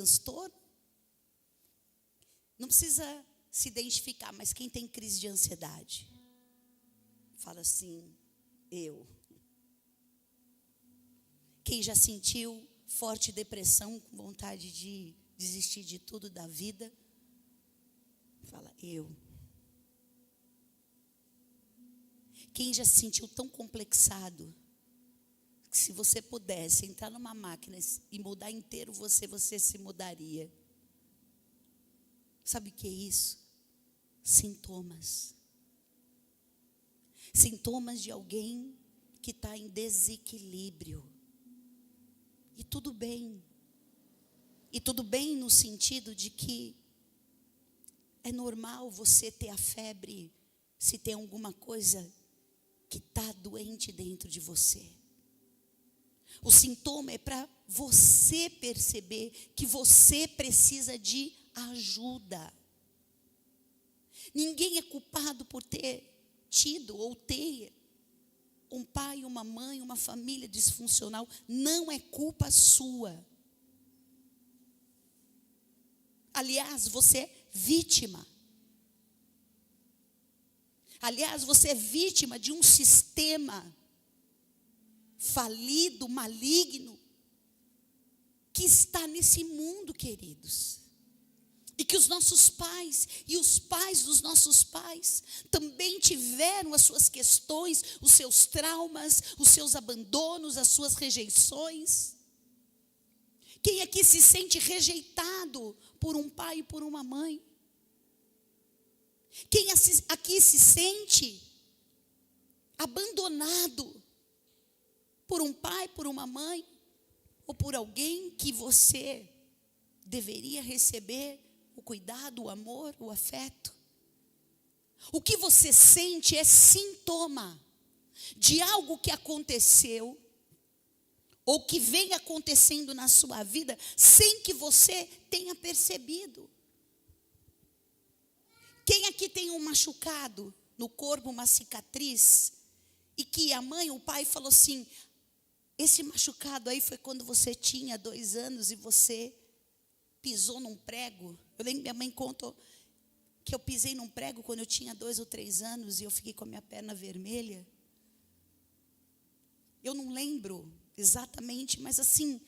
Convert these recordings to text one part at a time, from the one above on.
transtorno. Não precisa se identificar, mas quem tem crise de ansiedade? Fala assim, eu. Quem já sentiu forte depressão, com vontade de desistir de tudo da vida? Fala, eu. Quem já se sentiu tão complexado, que se você pudesse entrar numa máquina e mudar inteiro você se mudaria? Sabe o que é isso? Sintomas. Sintomas de alguém que está em desequilíbrio. E tudo bem. E tudo bem no sentido de que é normal você ter a febre se tem alguma coisa que está doente dentro de você. O sintoma é para você perceber que você precisa de ajuda. Ninguém é culpado por ter tido ou ter um pai, uma mãe, uma família disfuncional. Não é culpa sua. Aliás, você é vítima. Aliás, você é vítima de um sistema falido, maligno, que está nesse mundo, queridos. E que os nossos pais e os pais dos nossos pais também tiveram as suas questões, os seus traumas, os seus abandonos, as suas rejeições. Quem aqui se sente rejeitado por um pai e por uma mãe? Quem aqui se sente abandonado por um pai, por uma mãe, ou por alguém que você deveria receber o cuidado, o amor, o afeto? O que você sente é sintoma de algo que aconteceu ou que vem acontecendo na sua vida sem que você tenha percebido. Quem aqui tem um machucado no corpo, uma cicatriz, e que a mãe, o pai falou assim, esse machucado aí foi quando você tinha 2 anos e você pisou num prego? Eu lembro que minha mãe contou que eu pisei num prego quando eu tinha 2 ou 3 anos e eu fiquei com a minha perna vermelha. Eu não lembro exatamente, mas assim,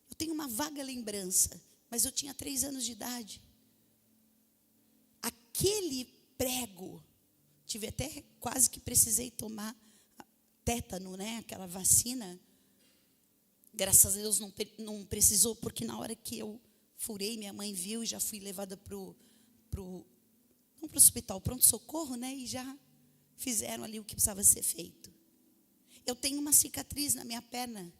eu tenho uma vaga lembrança, mas eu tinha 3 anos de idade. Aquele prego, tive até quase que precisei tomar tétano, né? Aquela vacina. Graças a Deus não precisou, porque na hora que eu furei, minha mãe viu e já fui levada não para o hospital, pronto-socorro, né? E já fizeram ali o que precisava ser feito. Eu tenho uma cicatriz na minha perna,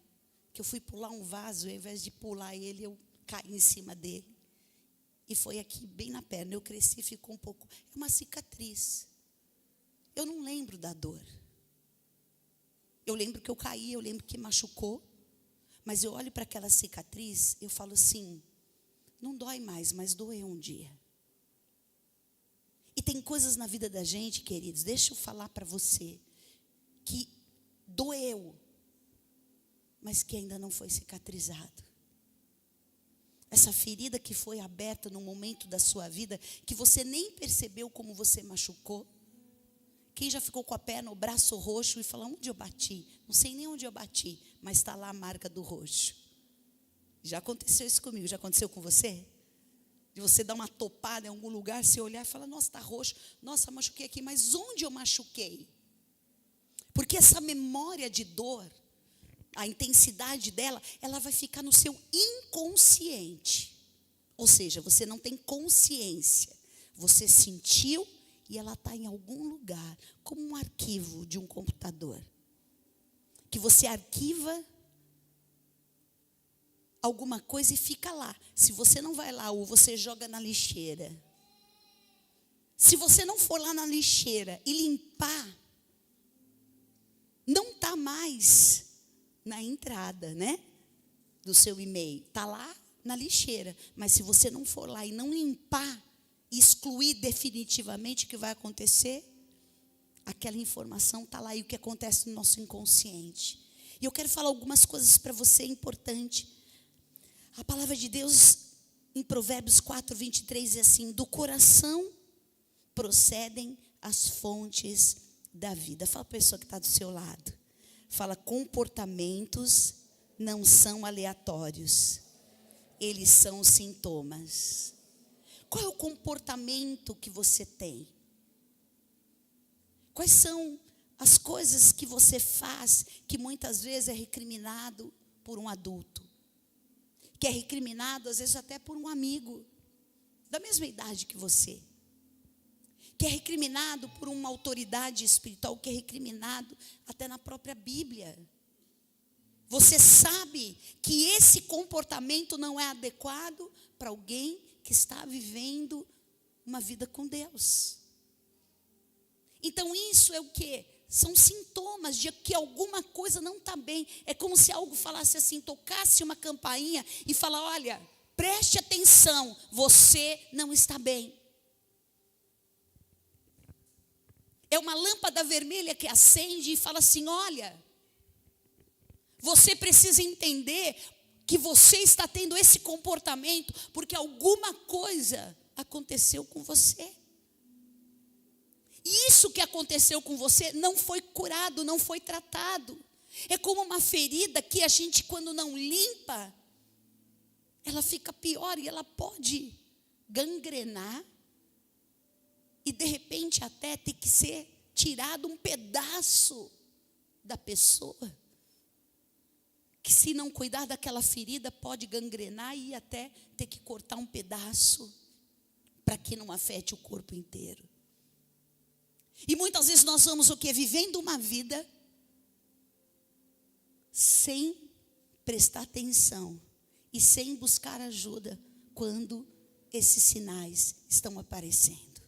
que eu fui pular um vaso, ao invés de pular ele, eu caí em cima dele. E foi aqui, bem na perna. Eu cresci e ficou um pouco. É uma cicatriz. Eu não lembro da dor. Eu lembro que eu caí, eu lembro que machucou. Mas eu olho para aquela cicatriz, eu falo assim, não dói mais, mas doeu um dia. E tem coisas na vida da gente, queridos, deixa eu falar para você, que doeu, mas que ainda não foi cicatrizado. Essa ferida que foi aberta no momento da sua vida, que você nem percebeu como você machucou. Quem já ficou com a perna, o braço roxo e falou, onde eu bati? Não sei nem onde eu bati, mas está lá a marca do roxo. Já aconteceu isso comigo, já aconteceu com você? De você dar uma topada em algum lugar, se olhar e falar, nossa, está roxo. Nossa, machuquei aqui, mas onde eu machuquei? Porque essa memória de dor, a intensidade dela, ela vai ficar no seu inconsciente. Ou seja, você não tem consciência. Você sentiu e ela está em algum lugar, como um arquivo de um computador. Que você arquiva alguma coisa e fica lá. Se você não vai lá, ou você joga na lixeira. Se você não for lá na lixeira e limpar, não está mais na entrada, né? Do seu e-mail. Está lá na lixeira. Mas se você não for lá e não limpar, excluir definitivamente o que vai acontecer, aquela informação está lá. E o que acontece no nosso inconsciente. E eu quero falar algumas coisas para você importante. A palavra de Deus Provérbios 4, 23 diz assim: do coração procedem as fontes da vida. Fala para a pessoa que está do seu lado. Fala, comportamentos não são aleatórios. Eles são sintomas. Qual é o comportamento que você tem? Quais são as coisas que você faz que muitas vezes é recriminado por um adulto? Que é recriminado às vezes até por um amigo da mesma idade que você. Que é recriminado por uma autoridade espiritual, que é recriminado até na própria Bíblia. Você sabe que esse comportamento não é adequado para alguém que está vivendo uma vida com Deus. Então isso é o quê? São sintomas de que alguma coisa não está bem. É como se algo falasse assim, tocasse uma campainha e fala, olha, preste atenção, você não está bem. É uma lâmpada vermelha que acende e fala assim, olha, você precisa entender que você está tendo esse comportamento porque alguma coisa aconteceu com você. E isso que aconteceu com você não foi curado, não foi tratado. É como uma ferida que a gente, quando não limpa, ela fica pior e ela pode gangrenar. E de repente até ter que ser tirado um pedaço da pessoa. Que se não cuidar daquela ferida pode gangrenar e até ter que cortar um pedaço para que não afete o corpo inteiro. E muitas vezes nós vamos o quê? Vivendo uma vida sem prestar atenção e sem buscar ajuda quando esses sinais estão aparecendo.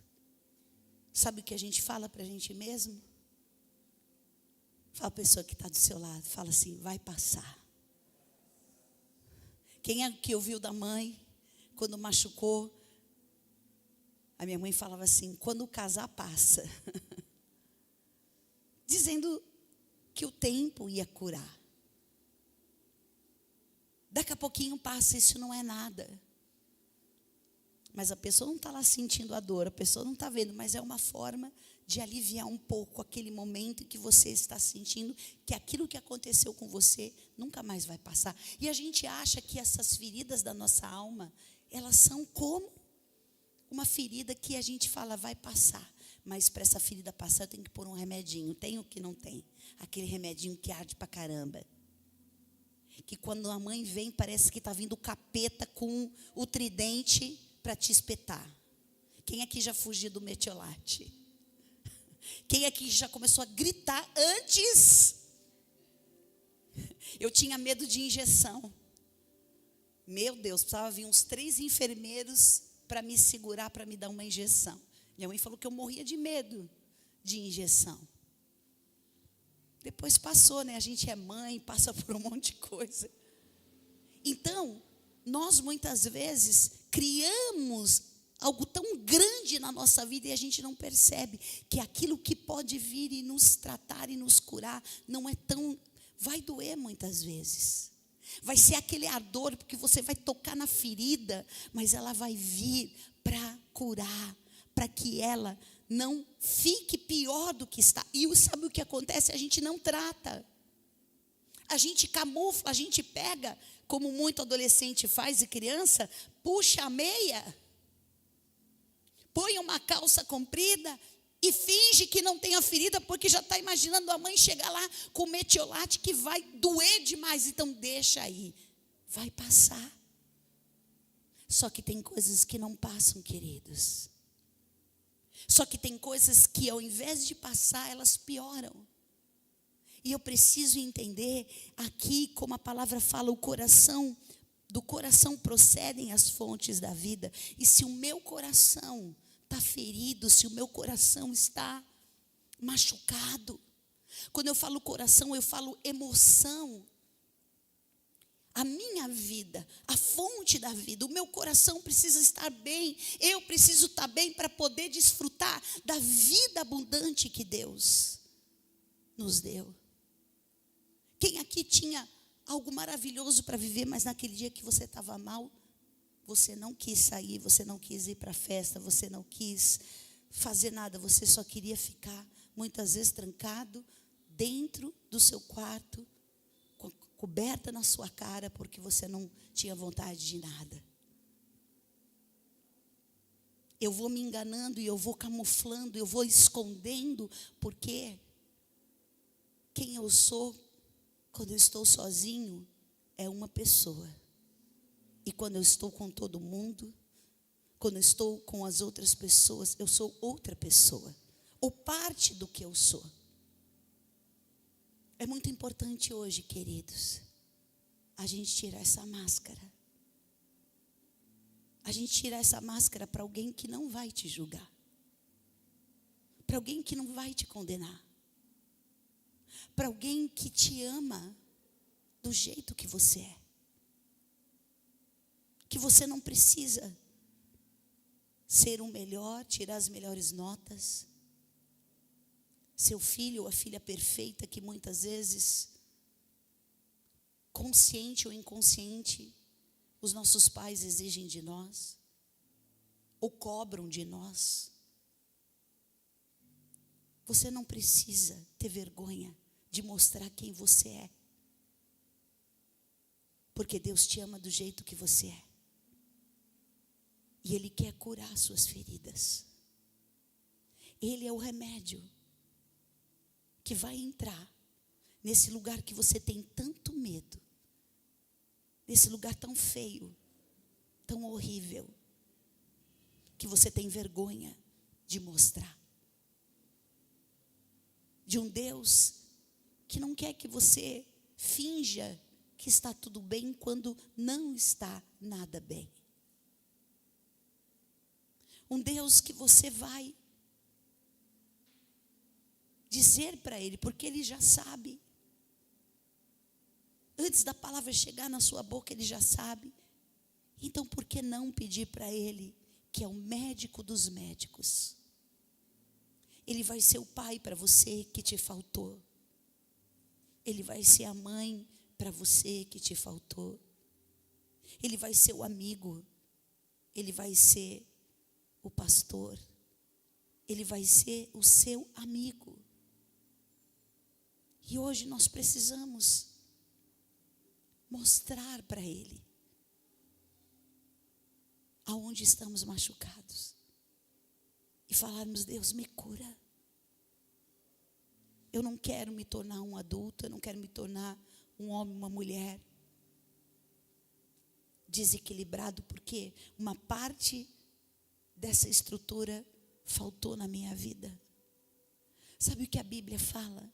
Sabe o que a gente fala para a gente mesmo? Fala a pessoa que está do seu lado, fala assim, vai passar. Quem é que ouviu da mãe, quando machucou? A minha mãe falava assim, quando casar passa. Dizendo que o tempo ia curar. Daqui a pouquinho passa, isso não é nada. Mas a pessoa não está lá sentindo a dor, a pessoa não está vendo, mas é uma forma de aliviar um pouco aquele momento em que você está sentindo que aquilo que aconteceu com você nunca mais vai passar. E a gente acha que essas feridas da nossa alma, elas são como uma ferida que a gente fala vai passar. Mas para essa ferida passar eu tenho que pôr um remedinho. Tem o que não tem? Aquele remedinho que arde pra caramba. Que quando a mãe vem parece que está vindo o capeta com o tridente para te espetar. Quem aqui já fugiu do metiolate? Quem aqui já começou a gritar antes? Eu tinha medo de injeção. Meu Deus, precisava vir uns 3 enfermeiros para me segurar, para me dar uma injeção. Minha mãe falou que eu morria de medo de injeção. Depois passou, né? A gente é mãe, passa por um monte de coisa. Então, nós muitas vezes criamos algo tão grande na nossa vida e a gente não percebe que aquilo que pode vir e nos tratar e nos curar não é tão... Vai doer muitas vezes. Vai ser aquele ardor porque você vai tocar na ferida, mas ela vai vir para curar, para que ela não fique pior do que está. E sabe o que acontece? A gente não trata. A gente camufla, a gente pega, como muito adolescente faz e criança, puxa a meia, põe uma calça comprida e finge que não tem a ferida, porque já está imaginando a mãe chegar lá com metiolate que vai doer demais. Então deixa aí, vai passar. Só que tem coisas que não passam, queridos. Só que tem coisas que ao invés de passar, elas pioram. E eu preciso entender aqui, como a palavra fala, do coração procedem as fontes da vida. E se o meu coração está ferido, se o meu coração está machucado. Quando eu falo coração, eu falo emoção. A minha vida, a fonte da vida, o meu coração precisa estar bem. Eu preciso estar bem para poder desfrutar da vida abundante que Deus nos deu. Quem aqui tinha algo maravilhoso para viver, mas naquele dia que você estava mal, você não quis sair, você não quis ir para a festa, você não quis fazer nada, você só queria ficar, muitas vezes, trancado dentro do seu quarto, com a coberta na sua cara, porque você não tinha vontade de nada. Eu vou me enganando e eu vou camuflando, eu vou escondendo, porque quem eu sou quando eu estou sozinho é uma pessoa. E quando eu estou com todo mundo, quando eu estou com as outras pessoas, eu sou outra pessoa, ou parte do que eu sou. É muito importante hoje, queridos, a gente tirar essa máscara. A gente tirar essa máscara para alguém que não vai te julgar, para alguém que não vai te condenar, para alguém que te ama do jeito que você é. Que você não precisa ser o melhor, tirar as melhores notas, seu filho ou a filha perfeita que muitas vezes, consciente ou inconsciente, os nossos pais exigem de nós, ou cobram de nós. Você não precisa ter vergonha de mostrar quem você é, porque Deus te ama do jeito que você é, e Ele quer curar suas feridas. Ele é o remédio que vai entrar nesse lugar que você tem tanto medo, nesse lugar tão feio, tão horrível, que você tem vergonha de mostrar. De um Deus que não quer que você finja que está tudo bem quando não está nada bem. Um Deus que você vai dizer para Ele, porque Ele já sabe. Antes da palavra chegar na sua boca, Ele já sabe. Então, por que não pedir para Ele, que é o médico dos médicos? Ele vai ser o pai para você que te faltou. Ele vai ser a mãe para você que te faltou. Ele vai ser o amigo. Ele vai ser o pastor. Ele vai ser o seu amigo. E hoje nós precisamos mostrar para Ele aonde estamos machucados e falarmos: Deus, me cura. Eu não quero me tornar um adulto, eu não quero me tornar um homem, uma mulher desequilibrado, porque uma parte dessa estrutura faltou na minha vida. Sabe o que a Bíblia fala?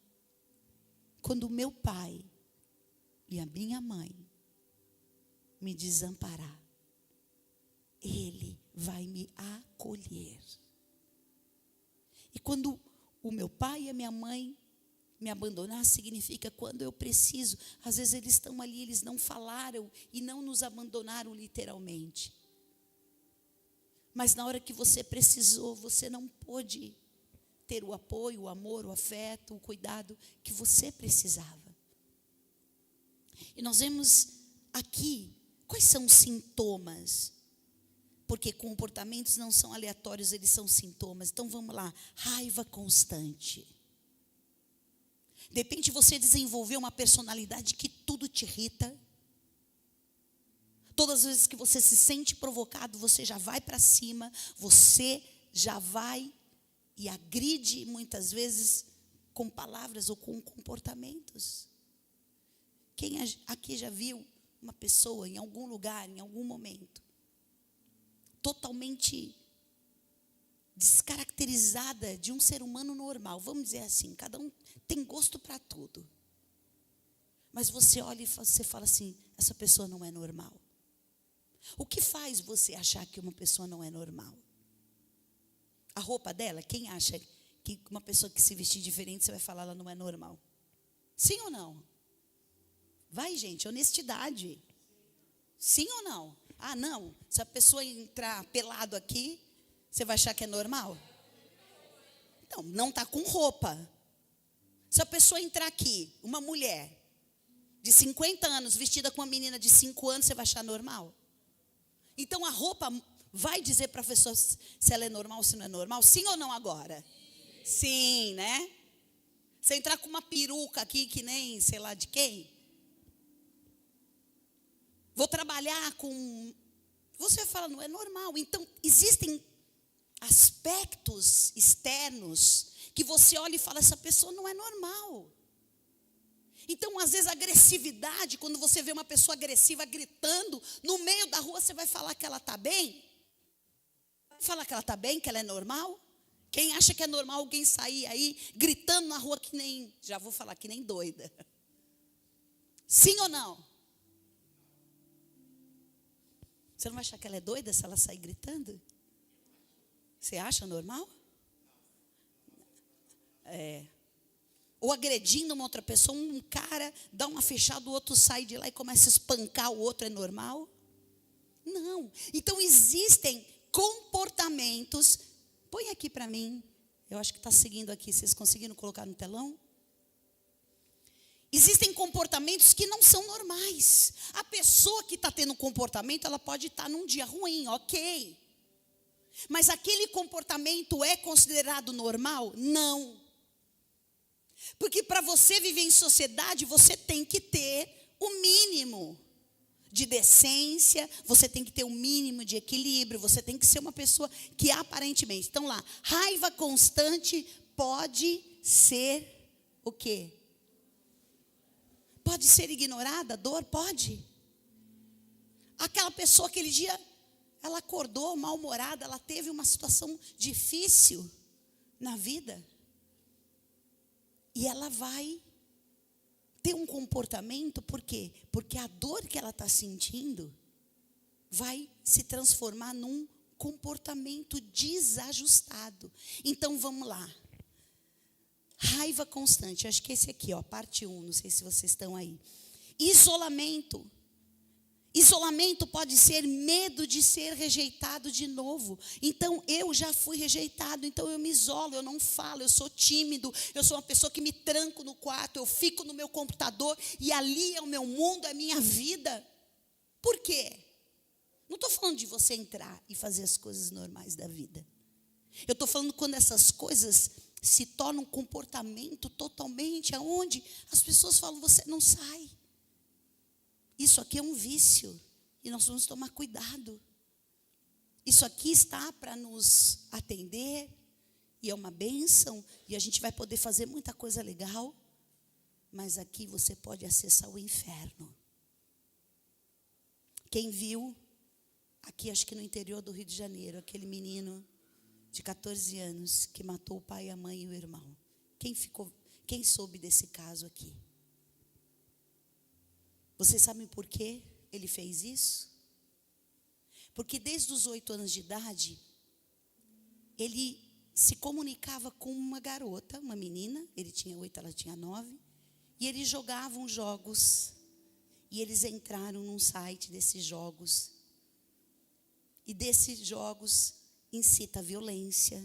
Quando o meu pai e a minha mãe me desamparar, Ele vai me acolher. E quando o meu pai e a minha mãe me abandonar, significa quando eu preciso. Às vezes eles estão ali, eles não falaram e não nos abandonaram literalmente. Mas na hora que você precisou, você não pôde ter o apoio, o amor, o afeto, o cuidado que você precisava. E nós vemos aqui quais são os sintomas, porque comportamentos não são aleatórios, eles são sintomas. Então vamos lá: raiva constante. De repente você desenvolveu uma personalidade que tudo te irrita. Todas as vezes que você se sente provocado, você já vai para cima, você já vai e agride muitas vezes com palavras ou com comportamentos. Quem aqui já viu uma pessoa em algum lugar, em algum momento, totalmente descaracterizada de um ser humano normal? Vamos dizer assim, cada um tem gosto para tudo. Mas você olha e você fala assim: essa pessoa não é normal. O que faz você achar que uma pessoa não é normal? A roupa dela? Quem acha que uma pessoa que se vestir diferente, você vai falar ela não é normal? Sim ou não? Vai, gente, honestidade. Sim ou não? Ah, não, se a pessoa entrar pelado aqui, você vai achar que é normal? Então, não está com roupa. Se a pessoa entrar aqui, uma mulher de 50 anos, vestida com uma menina de 5 anos, você vai achar normal? Então a roupa vai dizer para a pessoa se ela é normal ou se não é normal? Sim ou não agora? Sim, né? Você entrar com uma peruca aqui que nem sei lá de quem. Vou trabalhar com... Você fala, não é normal. Então existem aspectos externos que você olha e fala, essa pessoa não é normal. Então, às vezes, a agressividade, quando você vê uma pessoa agressiva gritando no meio da rua, você vai falar que ela está bem? Vai falar que ela está bem, que ela é normal? Quem acha que é normal alguém sair aí gritando na rua que nem, já vou falar, que nem doida? Sim ou não? Você não vai achar que ela é doida se ela sair gritando? Você acha normal? Ou agredindo uma outra pessoa, um cara dá uma fechada, o outro sai de lá e começa a espancar o outro, é normal? Não. Então existem comportamentos. Põe aqui para mim. Eu acho que está seguindo aqui. Vocês conseguiram colocar no telão? Existem comportamentos que não são normais. A pessoa que está tendo um comportamento, ela pode estar num dia ruim, ok. Mas aquele comportamento é considerado normal? Não. Porque para você viver em sociedade, você tem que ter o mínimo de decência, você tem que ter o mínimo de equilíbrio, você tem que ser uma pessoa que aparentemente... Então lá, raiva constante pode ser o quê? Pode ser ignorada, dor, pode. Aquela pessoa, aquele dia, ela acordou mal-humorada, ela teve uma situação difícil na vida. E ela vai ter um comportamento, por quê? Porque a dor que ela está sentindo vai se transformar num comportamento desajustado. Então vamos lá. Raiva constante, acho que esse aqui, ó, parte 1, não sei se vocês estão aí. Isolamento. Isolamento pode ser medo de ser rejeitado de novo. Então, eu já fui rejeitado, então eu me isolo, eu não falo, eu sou tímido, eu sou uma pessoa que me tranco no quarto, eu fico no meu computador e ali é o meu mundo, é a minha vida. Por quê? Não estou falando de você entrar e fazer as coisas normais da vida. Eu estou falando quando essas coisas se tornam um comportamento totalmente, aonde as pessoas falam, você não sai. Isso aqui é um vício e nós vamos tomar cuidado. Isso aqui está para nos atender e é uma bênção e a gente vai poder fazer muita coisa legal, mas aqui você pode acessar o inferno. Quem viu, aqui acho que no interior do Rio de Janeiro, aquele menino de 14 anos que matou o pai, a mãe e o irmão. Quem soube desse caso aqui? Vocês sabem por que ele fez isso? Porque desde os 8 anos de idade, ele se comunicava com uma garota, uma menina, ele tinha 8, ela tinha 9, e eles jogavam jogos, e eles entraram num site desses jogos, e desses jogos incita a violência,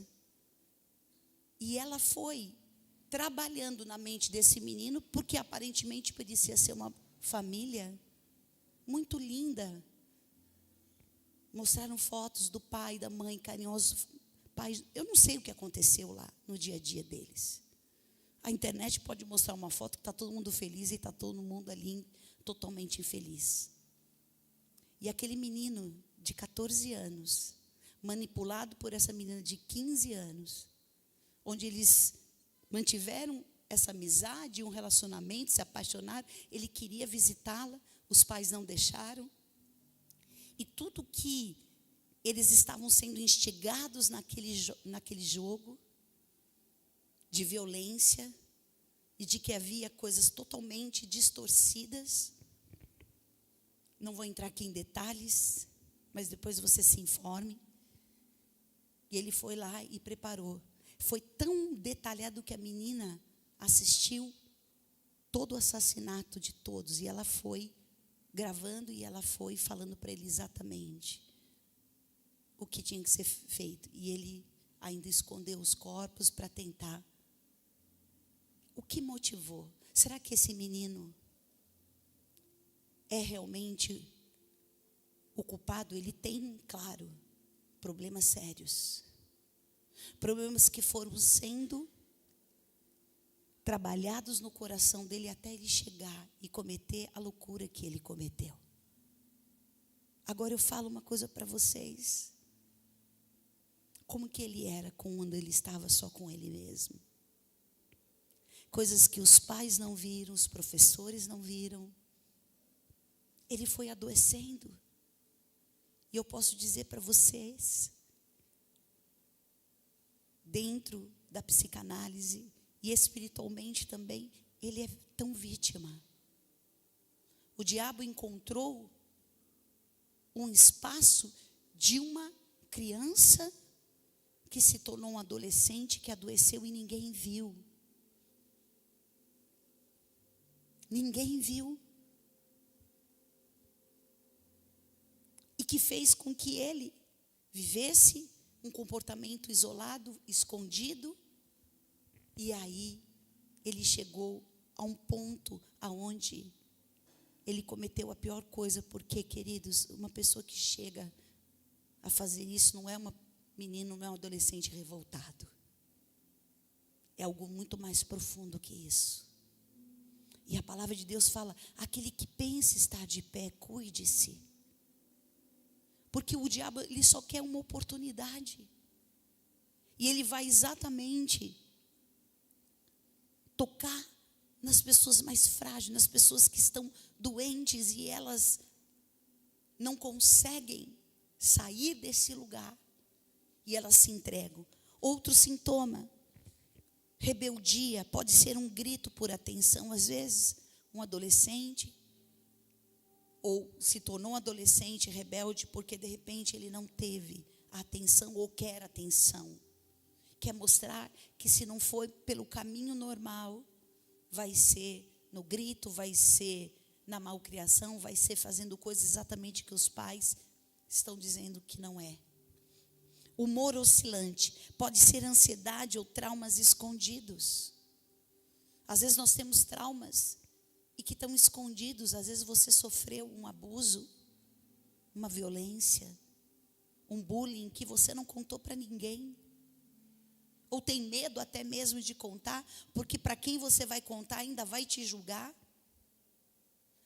e ela foi trabalhando na mente desse menino, porque aparentemente parecia ser uma família muito linda. Mostraram fotos do pai e da mãe carinhosos. Pai, eu não sei o que aconteceu lá no dia a dia deles. A internet pode mostrar uma foto que está todo mundo feliz e está todo mundo ali totalmente infeliz. E aquele menino de 14 anos, manipulado por essa menina de 15 anos, onde eles mantiveram essa amizade, um relacionamento, se apaixonaram, ele queria visitá-la, os pais não deixaram. E tudo que eles estavam sendo instigados naquele jogo de violência e de que havia coisas totalmente distorcidas. Não vou entrar aqui em detalhes, mas depois você se informe. E ele foi lá e preparou. Foi tão detalhado que a menina assistiu todo o assassinato de todos. E ela foi gravando e ela foi falando para ele exatamente o que tinha que ser feito. E ele ainda escondeu os corpos para tentar. O que motivou? Será que esse menino é realmente o culpado, ele tem, claro, problemas sérios. Problemas que foram sendo trabalhados no coração dele até ele chegar e cometer a loucura que ele cometeu. Agora eu falo uma coisa para vocês. Como que ele era quando ele estava só com ele mesmo? Coisas que os pais não viram, os professores não viram. Ele foi adoecendo. E eu posso dizer para vocês, dentro da psicanálise e espiritualmente também, ele é tão vítima. O diabo encontrou um espaço de uma criança que se tornou um adolescente, que adoeceu e ninguém viu. Ninguém viu. E que fez com que ele vivesse um comportamento isolado, escondido. E aí ele chegou a um ponto aonde ele cometeu a pior coisa. Porque, queridos, uma pessoa que chega a fazer isso não é uma menino, não é um adolescente revoltado. É algo muito mais profundo que isso. E a palavra de Deus fala: aquele que pensa estar de pé, cuide-se. Porque o diabo, ele só quer uma oportunidade. E ele vai exatamente tocar nas pessoas mais frágeis, nas pessoas que estão doentes e elas não conseguem sair desse lugar. E elas se entregam. Outro sintoma: rebeldia. Pode ser um grito por atenção. Às vezes, um adolescente, ou se tornou um adolescente rebelde, porque de repente ele não teve a atenção, ou quer atenção. Quer mostrar que se não for pelo caminho normal, vai ser no grito, vai ser na malcriação, vai ser fazendo coisas exatamente que os pais estão dizendo que não é. Humor oscilante. Pode ser ansiedade ou traumas escondidos. Às vezes nós temos traumas e que estão escondidos. Às vezes você sofreu um abuso, uma violência, um bullying que você não contou para ninguém. Ou tem medo até mesmo de contar, porque para quem você vai contar ainda vai te julgar.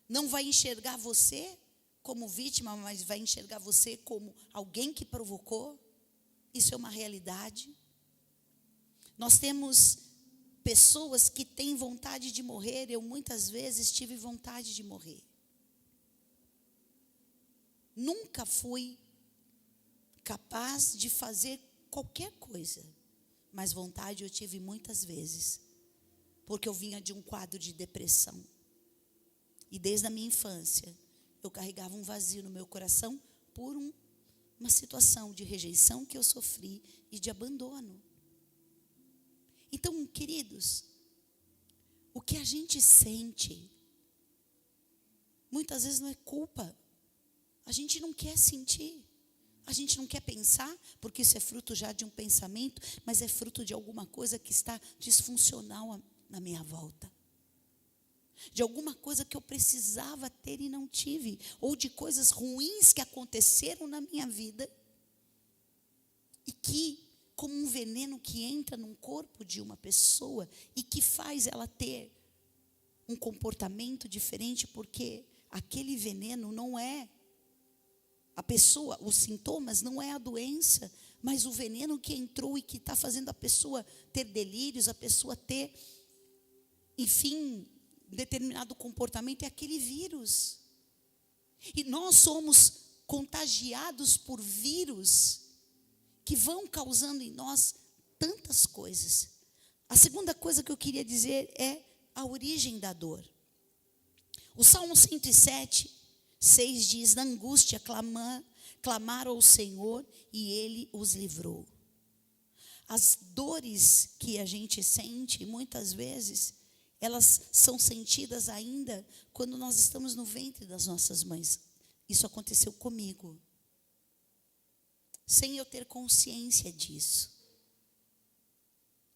Não vai enxergar você como vítima, mas vai enxergar você como alguém que provocou. Isso é uma realidade. Nós temos pessoas que têm vontade de morrer. Eu muitas vezes tive vontade de morrer. Nunca fui capaz de fazer qualquer coisa, mas vontade eu tive muitas vezes, porque eu vinha de um quadro de depressão. E desde a minha infância, eu carregava um vazio no meu coração por uma situação de rejeição que eu sofri e de abandono. Então, queridos, o que a gente sente, muitas vezes não é culpa. A gente não quer sentir, a gente não quer pensar, porque isso é fruto já de um pensamento, mas é fruto de alguma coisa que está disfuncional na minha volta. De alguma coisa que eu precisava ter e não tive, ou de coisas ruins que aconteceram na minha vida, e que, como um veneno que entra no corpo de uma pessoa, e que faz ela ter um comportamento diferente, porque aquele veneno não é a pessoa, os sintomas não é a doença, mas o veneno que entrou e que está fazendo a pessoa ter delírios, a pessoa ter, enfim, determinado comportamento, é aquele vírus. E nós somos contagiados por vírus que vão causando em nós tantas coisas. A segunda coisa que eu queria dizer é a origem da dor. O Salmo 107:6 diz: na angústia clamaram ao Senhor e Ele os livrou. As dores que a gente sente, muitas vezes, elas são sentidas ainda quando nós estamos no ventre das nossas mães. Isso aconteceu comigo, sem eu ter consciência disso.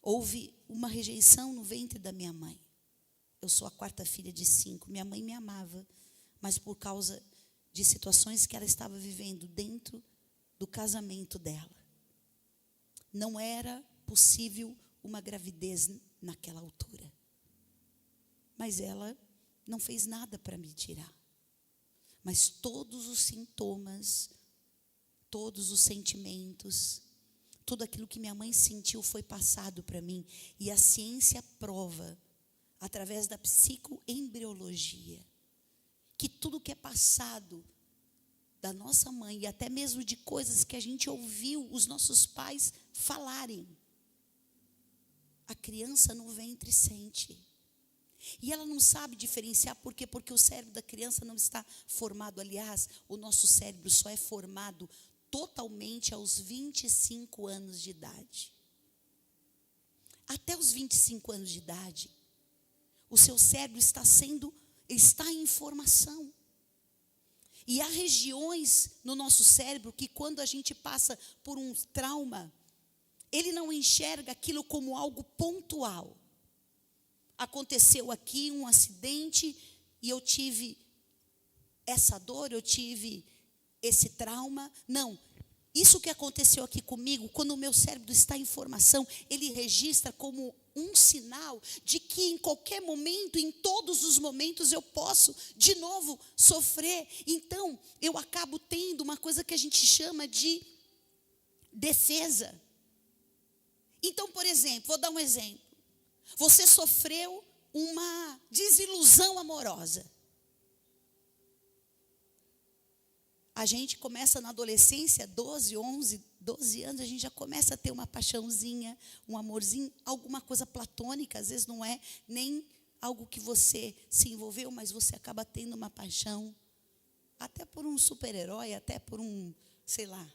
Houve uma rejeição no ventre da minha mãe. Eu sou a quarta filha de 5. Minha mãe me amava, mas por causa de situações que ela estava vivendo dentro do casamento dela. Não era possível uma gravidez naquela altura. Mas ela não fez nada para me tirar. Mas todos os sintomas, todos os sentimentos, tudo aquilo que minha mãe sentiu foi passado para mim. E a ciência prova, através da psicoembriologia, que tudo que é passado da nossa mãe, e até mesmo de coisas que a gente ouviu os nossos pais falarem, a criança no ventre sente. E ela não sabe diferenciar, por quê? Porque o cérebro da criança não está formado. Aliás, o nosso cérebro só é formado totalmente aos 25 anos de idade. Até os 25 anos de idade, o seu cérebro está em formação. E há regiões no nosso cérebro que, quando a gente passa por um trauma, ele não enxerga aquilo como algo pontual. Aconteceu aqui um acidente e eu tive essa dor, eu tive esse trauma. Não, isso que aconteceu aqui comigo, quando o meu cérebro está em formação, ele registra como um sinal de que em qualquer momento, em todos os momentos, eu posso de novo sofrer. Então, eu acabo tendo uma coisa que a gente chama de defesa. Então, por exemplo, vou dar um exemplo. Você sofreu uma desilusão amorosa. A gente começa na adolescência, 12, 11, 12 anos, a gente já começa a ter uma paixãozinha, um amorzinho, alguma coisa platônica, às vezes não é nem algo que você se envolveu, mas você acaba tendo uma paixão, até por um super-herói, até por um, sei lá,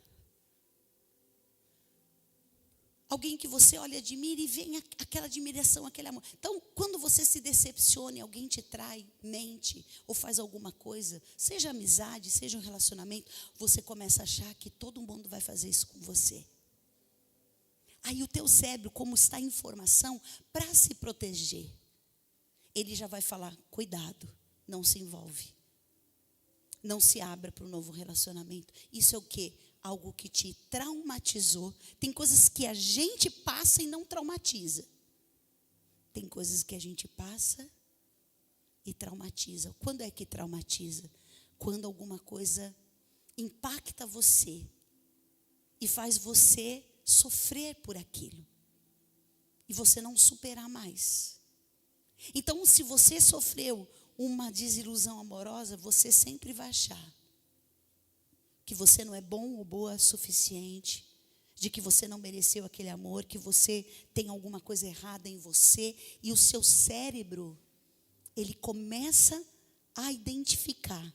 alguém que você olha, admira e vem aquela admiração, aquele amor. Então, quando você se decepciona e alguém te trai, mente ou faz alguma coisa, seja amizade, seja um relacionamento, você começa a achar que todo mundo vai fazer isso com você. Aí o teu cérebro, como está em formação, para se proteger, ele já vai falar, cuidado, não se envolve. Não se abra para um novo relacionamento. Isso é o quê? Algo que te traumatizou. Tem coisas que a gente passa e não traumatiza. Tem coisas que a gente passa e traumatiza. Quando é que traumatiza? Quando alguma coisa impacta você e faz você sofrer por aquilo. E você não superar mais. Então, se você sofreu uma desilusão amorosa, você sempre vai achar que você não é bom ou boa o suficiente, de que você não mereceu aquele amor, que você tem alguma coisa errada em você, e o seu cérebro, ele começa a identificar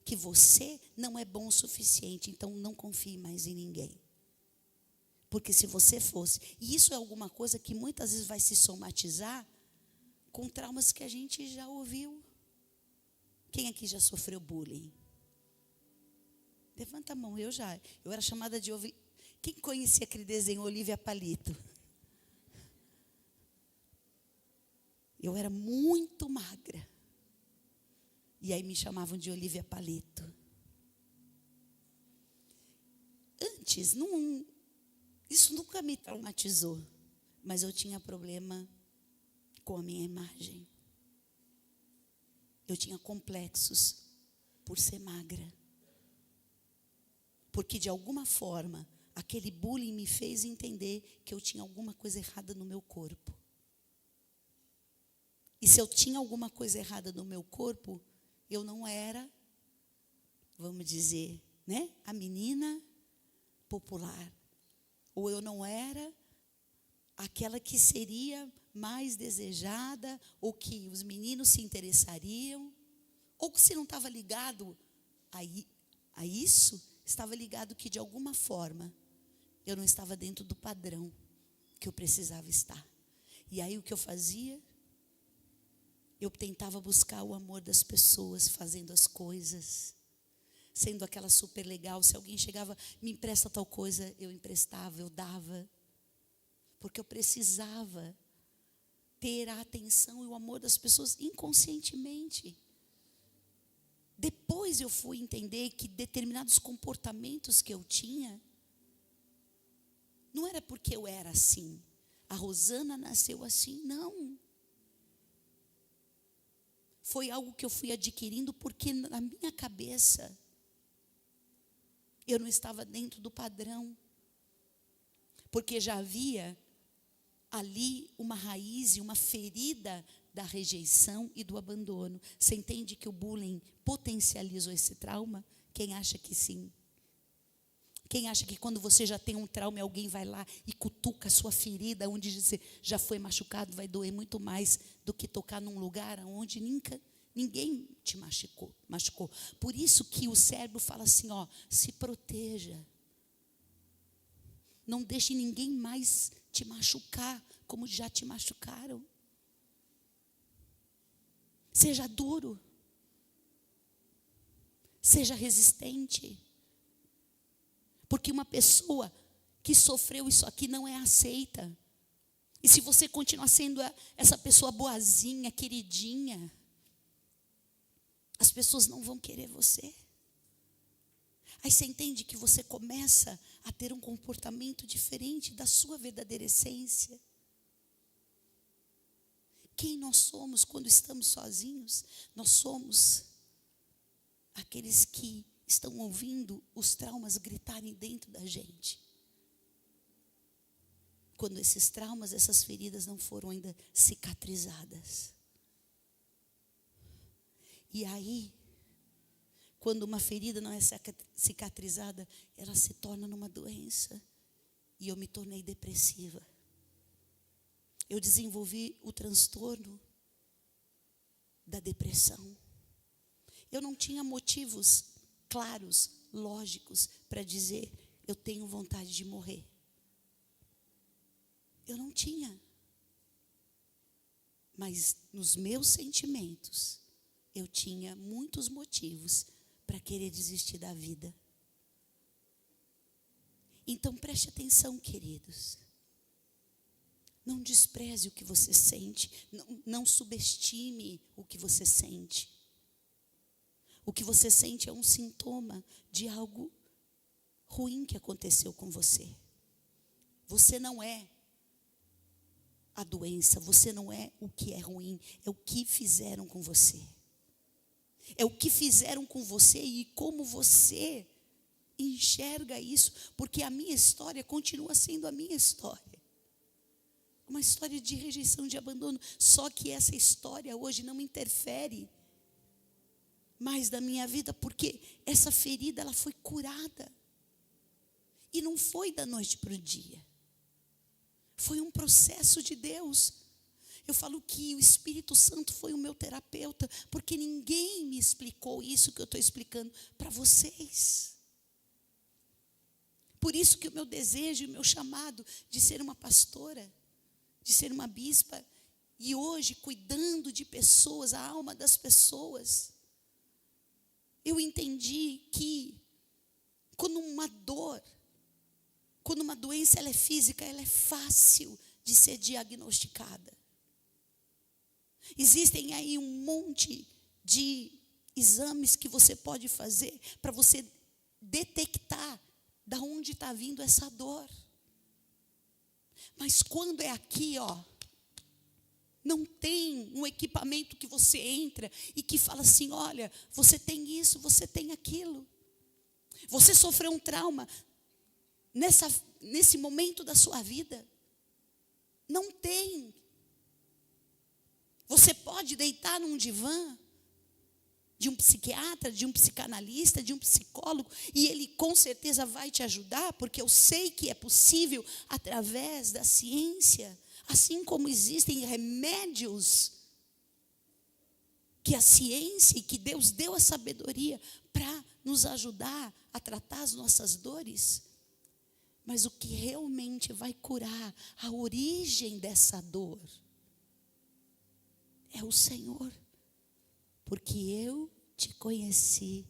que você não é bom o suficiente, então não confie mais em ninguém. Porque se você fosse, e isso é alguma coisa que muitas vezes vai se somatizar com traumas que a gente já ouviu. Quem aqui já sofreu bullying? Levanta a mão, eu era chamada de quem conhecia aquele desenho Olivia Palito? Eu era muito magra. E aí me chamavam de Olivia Palito. Antes, isso nunca me traumatizou. Mas eu tinha problema com a minha imagem. Eu tinha complexos por ser magra. Porque de alguma forma, aquele bullying me fez entender que eu tinha alguma coisa errada no meu corpo. E se eu tinha alguma coisa errada no meu corpo, eu não era, vamos dizer, né, a menina popular. Ou eu não era aquela que seria mais desejada, ou que os meninos se interessariam, ou que se não estava ligado a isso, estava ligado que de alguma forma eu não estava dentro do padrão que eu precisava estar. E aí o que eu fazia? Eu tentava buscar o amor das pessoas, fazendo as coisas, sendo aquela super legal. Se alguém chegava, me empresta tal coisa, eu emprestava, eu dava. Porque eu precisava ter a atenção e o amor das pessoas inconscientemente. Depois eu fui entender que determinados comportamentos que eu tinha, não era porque eu era assim. A Rosana nasceu assim, não. Foi algo que eu fui adquirindo porque na minha cabeça eu não estava dentro do padrão. Porque já havia ali uma raiz e uma ferida da rejeição e do abandono. Você entende que o bullying potencializou esse trauma? Quem acha que sim? Quem acha que quando você já tem um trauma, alguém vai lá e cutuca a sua ferida, onde você já foi machucado, vai doer muito mais do que tocar num lugar onde ninguém te machucou. Por isso que o cérebro fala assim, se proteja. Não deixe ninguém mais te machucar como já te machucaram. Seja duro. Seja resistente. Porque uma pessoa que sofreu isso aqui não é aceita. E se você continuar sendo essa pessoa boazinha, queridinha, as pessoas não vão querer você. Aí você entende que você começa a ter um comportamento diferente da sua verdadeira essência. Quem nós somos quando estamos sozinhos? Nós somos aqueles que estão ouvindo os traumas gritarem dentro da gente. Quando esses traumas, essas feridas não foram ainda cicatrizadas. E aí, quando uma ferida não é cicatrizada, ela se torna numa doença. E eu me tornei depressiva. Eu desenvolvi o transtorno da depressão. Eu não tinha motivos claros, lógicos, para dizer, eu tenho vontade de morrer. Eu não tinha. Mas nos meus sentimentos, eu tinha muitos motivos para querer desistir da vida. Então preste atenção, queridos. Não despreze o que você sente. Não subestime o que você sente. O que você sente é um sintoma de algo ruim que aconteceu com você. Você não é a doença, você não é o que é ruim, é o que fizeram com você. É o que fizeram com você e como você enxerga isso, porque a minha história continua sendo a minha história. Uma história de rejeição, de abandono, só que essa história hoje não interfere mais da minha vida, porque essa ferida ela foi curada. E não foi da noite para o dia. Foi um processo de Deus. Eu falo que o Espírito Santo foi o meu terapeuta, porque ninguém me explicou isso que eu estou explicando para vocês. Por isso que o meu desejo e o meu chamado de ser uma pastora, de ser uma bispa, e hoje cuidando de pessoas, a alma das pessoas, eu entendi que quando uma dor, quando uma doença ela é física, ela é fácil de ser diagnosticada. Existem aí um monte de exames que você pode fazer para você detectar da onde está vindo essa dor. Mas quando é aqui, não tem um equipamento que você entra e que fala assim, olha, você tem isso, você tem aquilo. Você sofreu um trauma nesse momento da sua vida. Não tem. Você pode deitar num divã de um psiquiatra, de um psicanalista, de um psicólogo, e ele com certeza vai te ajudar, porque eu sei que é possível através da ciência, assim como existem remédios que a ciência e que Deus deu a sabedoria para nos ajudar a tratar as nossas dores. Mas o que realmente vai curar a origem dessa dor é o Senhor. Porque eu te conheci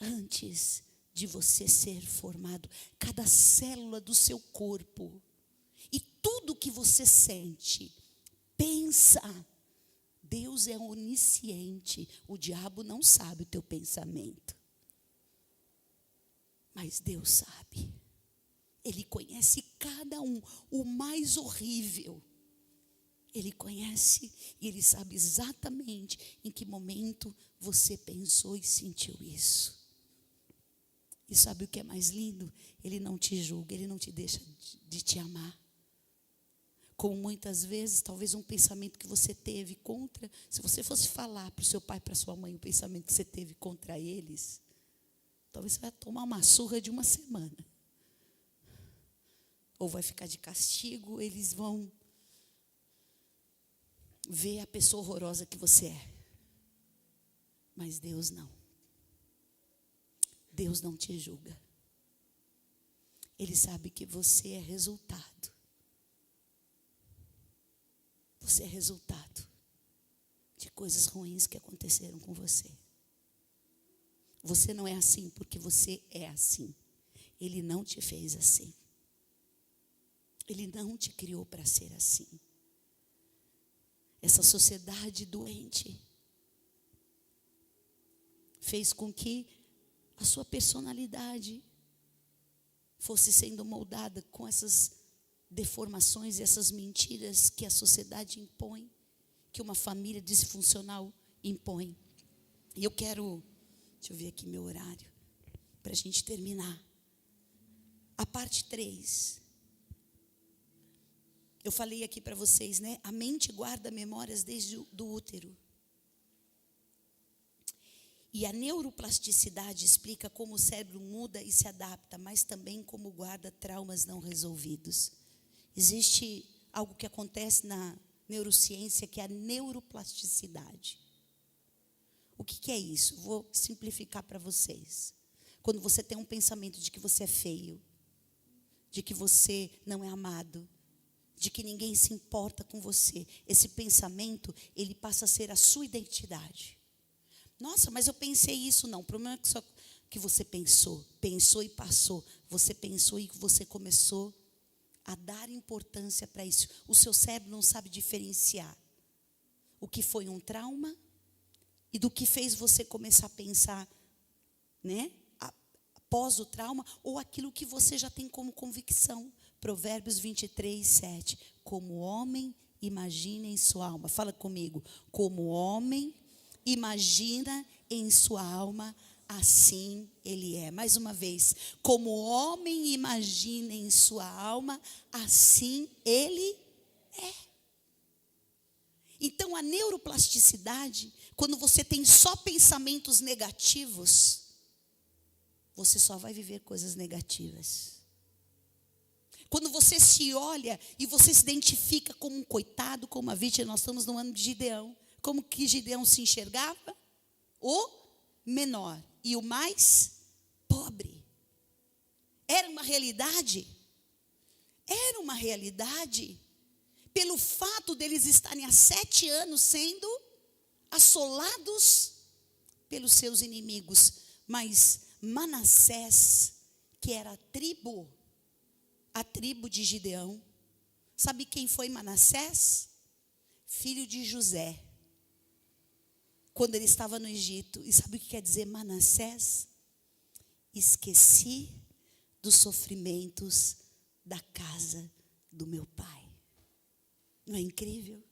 antes de você ser formado. Cada célula do seu corpo e tudo que você sente, pensa, Deus é onisciente. O diabo não sabe o teu pensamento. Mas Deus sabe. Ele conhece cada um, o mais horrível. Ele conhece e Ele sabe exatamente em que momento você pensou e sentiu isso. E sabe o que é mais lindo? Ele não te julga, Ele não te deixa de te amar. Como muitas vezes, talvez um pensamento que você teve contra, se você fosse falar para o seu pai e para a sua mãe o pensamento que você teve contra eles, talvez você vai tomar uma surra de uma semana. Ou vai ficar de castigo, eles vão ver a pessoa horrorosa que você é. Mas Deus não. Deus não te julga. Ele sabe que você é resultado. Você é resultado de coisas ruins que aconteceram com você. Você não é assim porque você é assim. Ele não te fez assim. Ele não te criou para ser assim. Essa sociedade doente fez com que a sua personalidade fosse sendo moldada com essas deformações e essas mentiras que a sociedade impõe, que uma família disfuncional impõe. E eu quero, deixa eu ver aqui meu horário, para a gente terminar. A parte 3. Eu falei aqui para vocês, né? A mente guarda memórias desde o útero. E a neuroplasticidade explica como o cérebro muda e se adapta, mas também como guarda traumas não resolvidos. Existe algo que acontece na neurociência que é a neuroplasticidade. O que é isso? Vou simplificar para vocês. Quando você tem um pensamento de que você é feio, de que você não é amado, de que ninguém se importa com você, esse pensamento, ele passa a ser a sua identidade. Nossa, mas eu pensei isso. Não, o problema é que só que você pensou e passou. Você pensou e você começou a dar importância para isso. O seu cérebro não sabe diferenciar o que foi um trauma e do que fez você começar a pensar, né, após o trauma, ou aquilo que você já tem como convicção. Provérbios 23, 7. Como homem imagina em sua alma. Fala comigo. Como homem imagina em sua alma, assim ele é. Mais uma vez. Como homem imagina em sua alma, assim ele é. Então a neuroplasticidade, quando você tem só pensamentos negativos, você só vai viver coisas negativas. Quando você se olha e você se identifica como um coitado, como uma vítima, nós estamos no ano de Gideão. Como que Gideão se enxergava? O menor e o mais pobre. Era uma realidade? Era uma realidade. Pelo fato deles estarem há 7 anos sendo assolados pelos seus inimigos. Mas Manassés, que era a tribo de Gideão. Sabe quem foi Manassés? Filho de José. Quando ele estava no Egito. E sabe o que quer dizer Manassés? Esqueci dos sofrimentos da casa do meu pai. Não é incrível?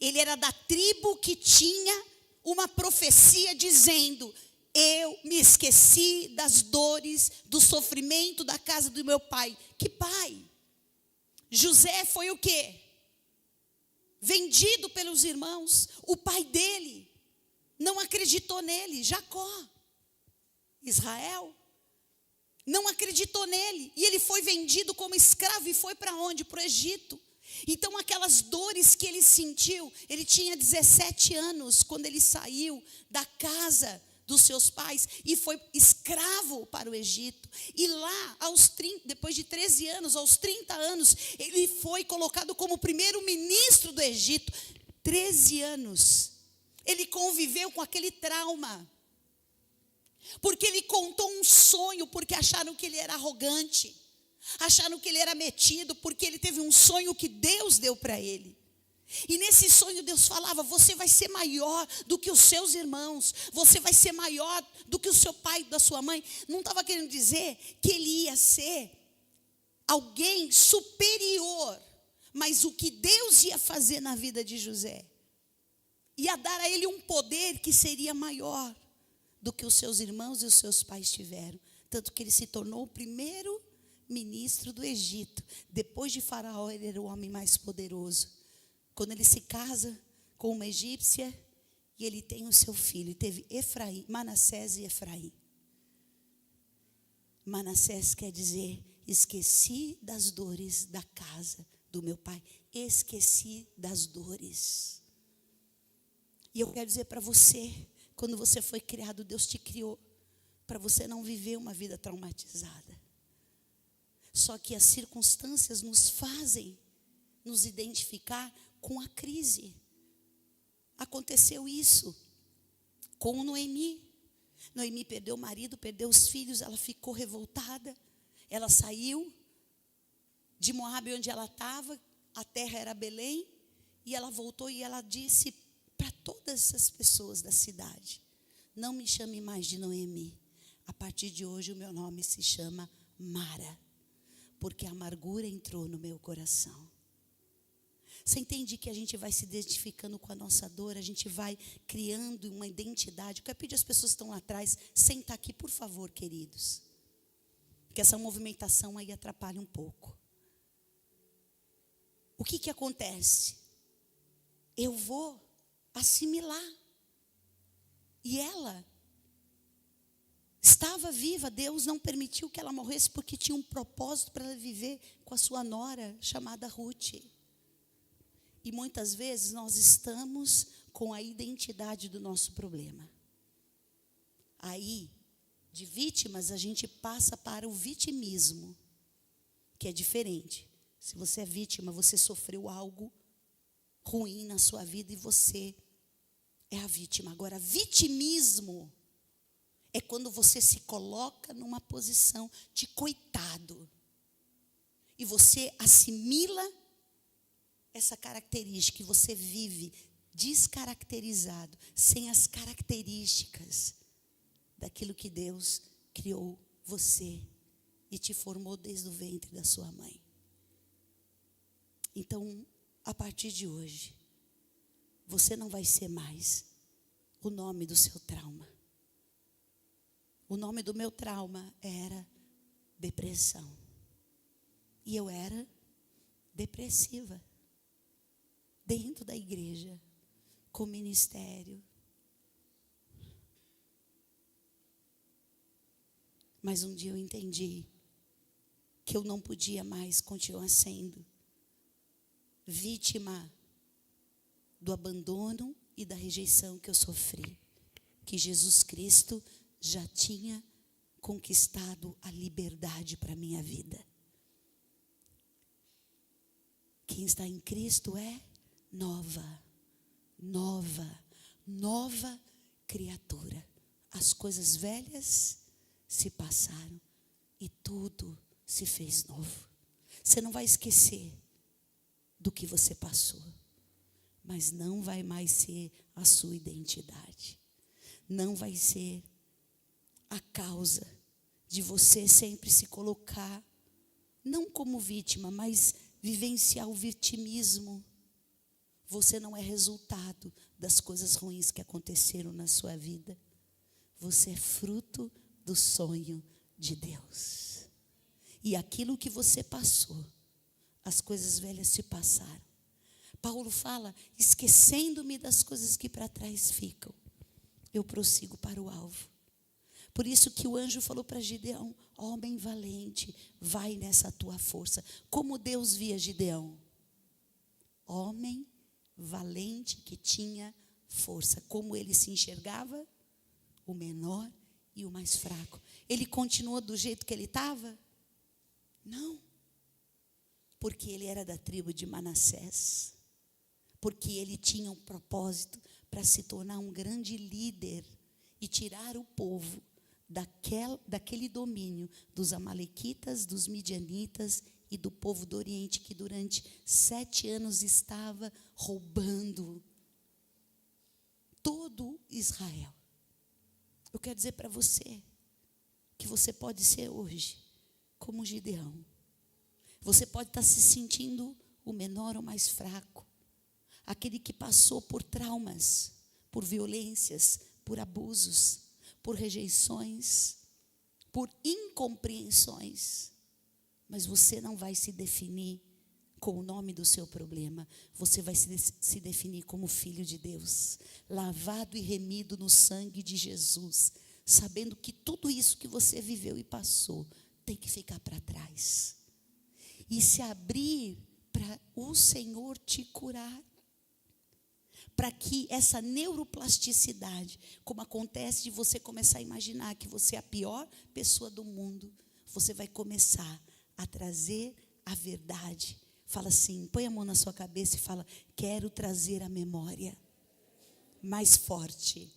Ele era da tribo que tinha uma profecia dizendo: eu me esqueci das dores, do sofrimento da casa do meu pai. Que pai? José foi o quê? Vendido pelos irmãos. O pai dele não acreditou nele. Jacó, Israel, não acreditou nele. E ele foi vendido como escravo e foi para onde? Para o Egito. Então aquelas dores que ele sentiu, ele tinha 17 anos quando ele saiu da casa dos seus pais e foi escravo para o Egito. E lá, depois de 13 anos, aos 30 anos, ele foi colocado como primeiro-ministro do Egito. 13 anos. Ele conviveu com aquele trauma. Porque ele contou um sonho, porque acharam que ele era arrogante. Acharam que ele era metido, porque ele teve um sonho que Deus deu para ele. E nesse sonho Deus falava: você vai ser maior do que os seus irmãos, você vai ser maior do que o seu pai, da sua mãe. Não estava querendo dizer que ele ia ser alguém superior, mas o que Deus ia fazer na vida de José ia dar a ele um poder que seria maior do que os seus irmãos e os seus pais tiveram. Tanto que ele se tornou o primeiro ministro do Egito. Depois de Faraó, ele era o homem mais poderoso. Quando ele se casa com uma egípcia, e ele tem o seu filho, teve Efraim, Manassés e Efraim. Manassés quer dizer: esqueci das dores da casa do meu pai, esqueci das dores. E eu quero dizer para você, quando você foi criado, Deus te criou para você não viver uma vida traumatizada. Só que as circunstâncias nos fazem nos identificar com a crise. Aconteceu isso com Noemi. Noemi perdeu o marido, perdeu os filhos, ela ficou revoltada. Ela saiu de Moabe, onde ela estava, a terra era Belém, e ela voltou e ela disse para todas as pessoas da cidade: não me chame mais de Noemi, a partir de hoje o meu nome se chama Mara, porque a amargura entrou no meu coração. Você entende que a gente vai se identificando com a nossa dor, a gente vai criando uma identidade. Eu quero pedir às pessoas que estão lá atrás, sentar aqui, por favor, queridos, que essa movimentação aí atrapalha um pouco. O que acontece? Eu vou assimilar. E ela estava viva, Deus não permitiu que ela morresse, porque tinha um propósito para ela viver com a sua nora, chamada Ruth. E muitas vezes nós estamos com a identidade do nosso problema. Aí, de vítimas, a gente passa para o vitimismo, que é diferente. Se você é vítima, você sofreu algo ruim na sua vida e você é a vítima. Agora, vitimismo é quando você se coloca numa posição de coitado e você assimila essa característica, e você vive descaracterizado, sem as características daquilo que Deus criou você e te formou desde o ventre da sua mãe. Então, a partir de hoje, você não vai ser mais o nome do seu trauma. O nome do meu trauma era depressão. E eu era depressiva. Dentro da igreja, com ministério. Mas um dia eu entendi que eu não podia mais continuar sendo vítima do abandono e da rejeição que eu sofri. Que Jesus Cristo já tinha conquistado a liberdade para a minha vida. Quem está em Cristo é nova criatura. As coisas velhas se passaram e tudo se fez novo. Você não vai esquecer do que você passou, mas não vai mais ser a sua identidade. Não vai ser a causa de você sempre se colocar, não como vítima, mas vivenciar o vitimismo. Você não é resultado das coisas ruins que aconteceram na sua vida. Você é fruto do sonho de Deus. E aquilo que você passou, as coisas velhas se passaram. Paulo fala: esquecendo-me das coisas que para trás ficam, eu prossigo para o alvo. Por isso que o anjo falou para Gideão: homem valente, vai nessa tua força. Como Deus via Gideão? Homem valente que tinha força. Como ele se enxergava? O menor e o mais fraco. Ele continuou do jeito que ele estava? Não. Porque ele era da tribo de Manassés. Porque ele tinha um propósito para se tornar um grande líder e tirar o povo daquele domínio dos amalequitas, dos midianitas e do povo do Oriente que durante 7 anos estava roubando todo Israel. Eu quero dizer para você que você pode ser hoje como Gideão. Você pode estar se sentindo o menor ou mais fraco, aquele que passou por traumas, por violências, por abusos, por rejeições, por incompreensões. Mas você não vai se definir com o nome do seu problema. Você vai se definir como filho de Deus, lavado e remido no sangue de Jesus, sabendo que tudo isso que você viveu e passou tem que ficar para trás e se abrir para o Senhor te curar, para que essa neuroplasticidade, como acontece de você começar a imaginar que você é a pior pessoa do mundo, você vai começar a trazer a verdade. Fala assim, põe a mão na sua cabeça e fala: quero trazer à memória mais forte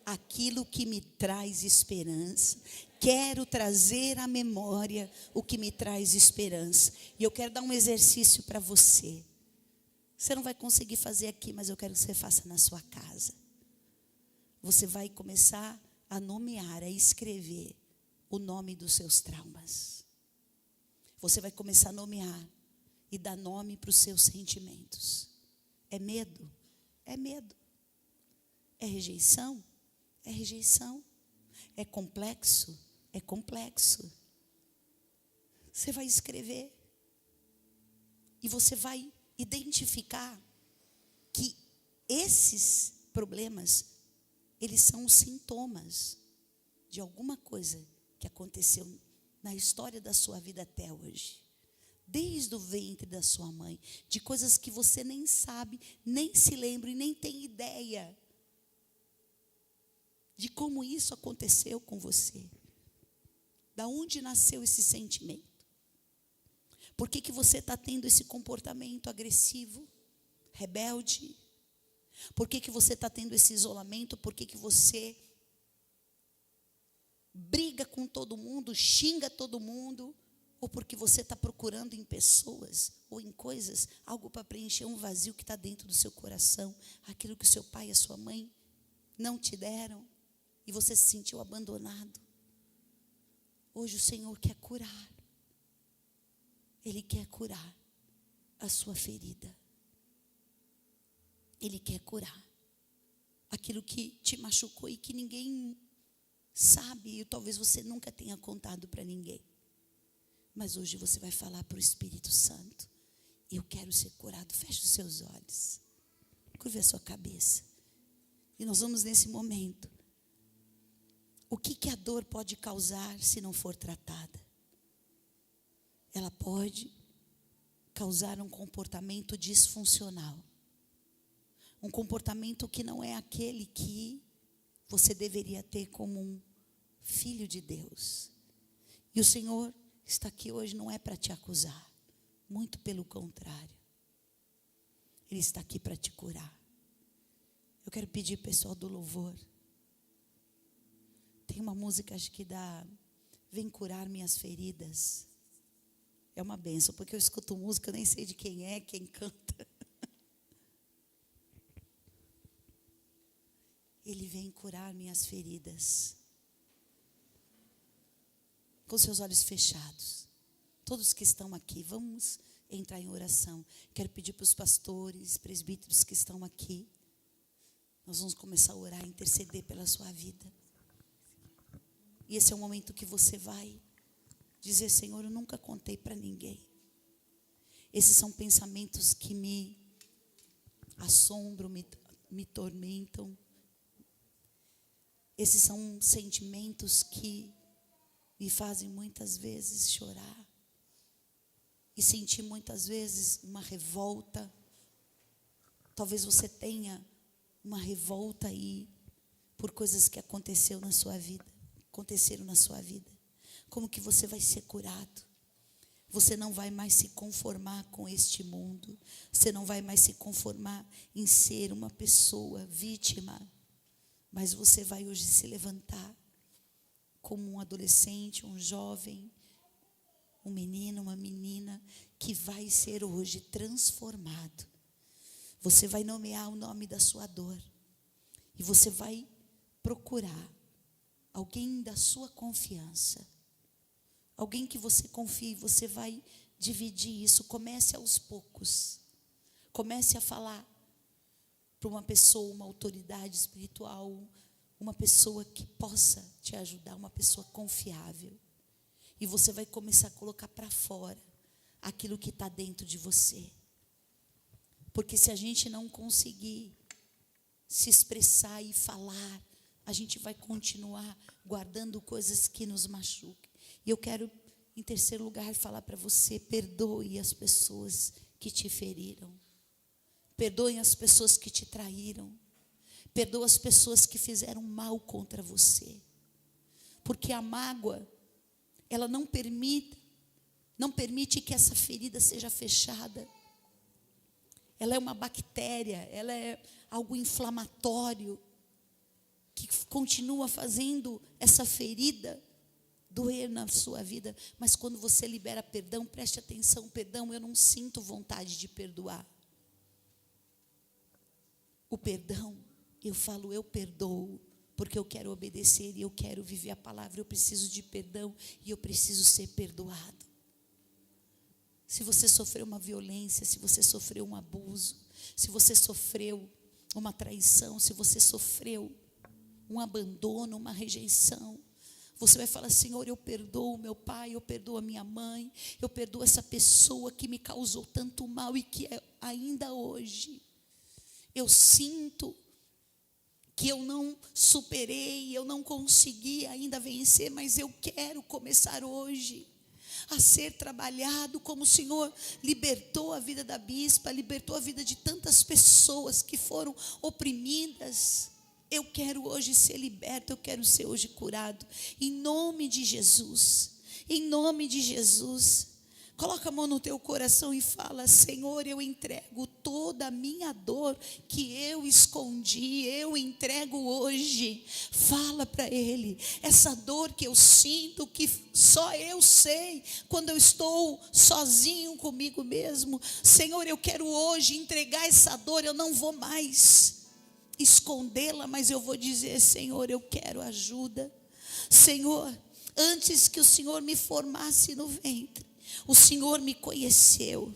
aquilo que me traz esperança. Quero trazer à memória o que me traz esperança. E eu quero dar um exercício para você. Você não vai conseguir fazer aqui, mas eu quero que você faça na sua casa. Você vai começar a nomear, a escrever o nome dos seus traumas. Você vai começar a nomear e dar nome para os seus sentimentos. É medo? É medo. É rejeição? É rejeição. É complexo? É complexo. Você vai escrever e você vai identificar que esses problemas, eles são os sintomas de alguma coisa que aconteceu na história da sua vida até hoje. Desde o ventre da sua mãe, de coisas que você nem sabe, nem se lembra e nem tem ideia de como isso aconteceu com você. Da onde nasceu esse sentimento? Por que você está tendo esse comportamento agressivo, rebelde? Por que você está tendo esse isolamento? Por que você briga com todo mundo, xinga todo mundo? Ou porque você está procurando em pessoas ou em coisas algo para preencher um vazio que está dentro do seu coração, aquilo que o seu pai e a sua mãe não te deram e você se sentiu abandonado. Hoje o Senhor quer curar. Ele quer curar a sua ferida. Ele quer curar aquilo que te machucou e que ninguém sabe, e talvez você nunca tenha contado para ninguém. Mas hoje você vai falar para o Espírito Santo: eu quero ser curado. Feche os seus olhos, curve a sua cabeça. E nós vamos nesse momento. O que a dor pode causar se não for tratada? Ela pode causar um comportamento disfuncional. Um comportamento que não é aquele que você deveria ter como um filho de Deus. E o Senhor está aqui hoje não é para te acusar. Muito pelo contrário. Ele está aqui para te curar. Eu quero pedir, pessoal do louvor. Tem uma música, acho que dá: vem curar minhas feridas. É uma bênção, porque eu escuto música, eu nem sei de quem é, quem canta. Ele vem curar minhas feridas. Com seus olhos fechados. Todos que estão aqui, vamos entrar em oração. Quero pedir para os pastores, presbíteros que estão aqui. Nós vamos começar a orar, interceder pela sua vida. E esse é o momento que você vai dizer: Senhor, eu nunca contei para ninguém. Esses são pensamentos que me assombram, me tormentam. Esses são sentimentos que me fazem muitas vezes chorar. E sentir muitas vezes uma revolta. Talvez você tenha uma revolta aí por coisas que aconteceram na sua vida. Como que você vai ser curado? Você não vai mais se conformar com este mundo. Você não vai mais se conformar em ser uma pessoa vítima. Mas você vai hoje se levantar como um adolescente, um jovem, um menino, uma menina que vai ser hoje transformado. Você vai nomear o nome da sua dor. E você vai procurar alguém da sua confiança. Alguém que você confie, você vai dividir isso. Comece aos poucos. Comece a falar para uma pessoa, uma autoridade espiritual, uma pessoa que possa te ajudar, uma pessoa confiável. E você vai começar a colocar para fora aquilo que está dentro de você. Porque se a gente não conseguir se expressar e falar, a gente vai continuar guardando coisas que nos machuquem. E eu quero, em terceiro lugar, falar para você: perdoe as pessoas que te feriram. Perdoe as pessoas que te traíram. Perdoe as pessoas que fizeram mal contra você. Porque a mágoa, ela não permite que essa ferida seja fechada. Ela é uma bactéria, ela é algo inflamatório que continua fazendo essa ferida doer na sua vida. Mas quando você libera perdão, preste atenção: perdão, eu não sinto vontade de perdoar. O perdão, eu falo, eu perdoo, porque eu quero obedecer e eu quero viver a palavra. Eu preciso de perdão e eu preciso ser perdoado. Se você sofreu uma violência, se você sofreu um abuso, se você sofreu uma traição, se você sofreu um abandono, uma rejeição, você vai falar: Senhor, eu perdoo meu pai, eu perdoo a minha mãe, eu perdoo essa pessoa que me causou tanto mal e que ainda hoje eu sinto que eu não superei, eu não consegui ainda vencer, mas eu quero começar hoje a ser trabalhado, como o Senhor libertou a vida da bispa, libertou a vida de tantas pessoas que foram oprimidas. Eu quero hoje ser liberto, eu quero ser hoje curado, em nome de Jesus, em nome de Jesus. Coloca a mão no teu coração e fala: Senhor, eu entrego toda a minha dor que eu escondi, eu entrego hoje. Fala para Ele, essa dor que eu sinto, que só eu sei, quando eu estou sozinho comigo mesmo. Senhor, eu quero hoje entregar essa dor, eu não vou mais escondê-la, mas eu vou dizer: Senhor, eu quero ajuda. Senhor, antes que o Senhor me formasse no ventre, o Senhor me conheceu.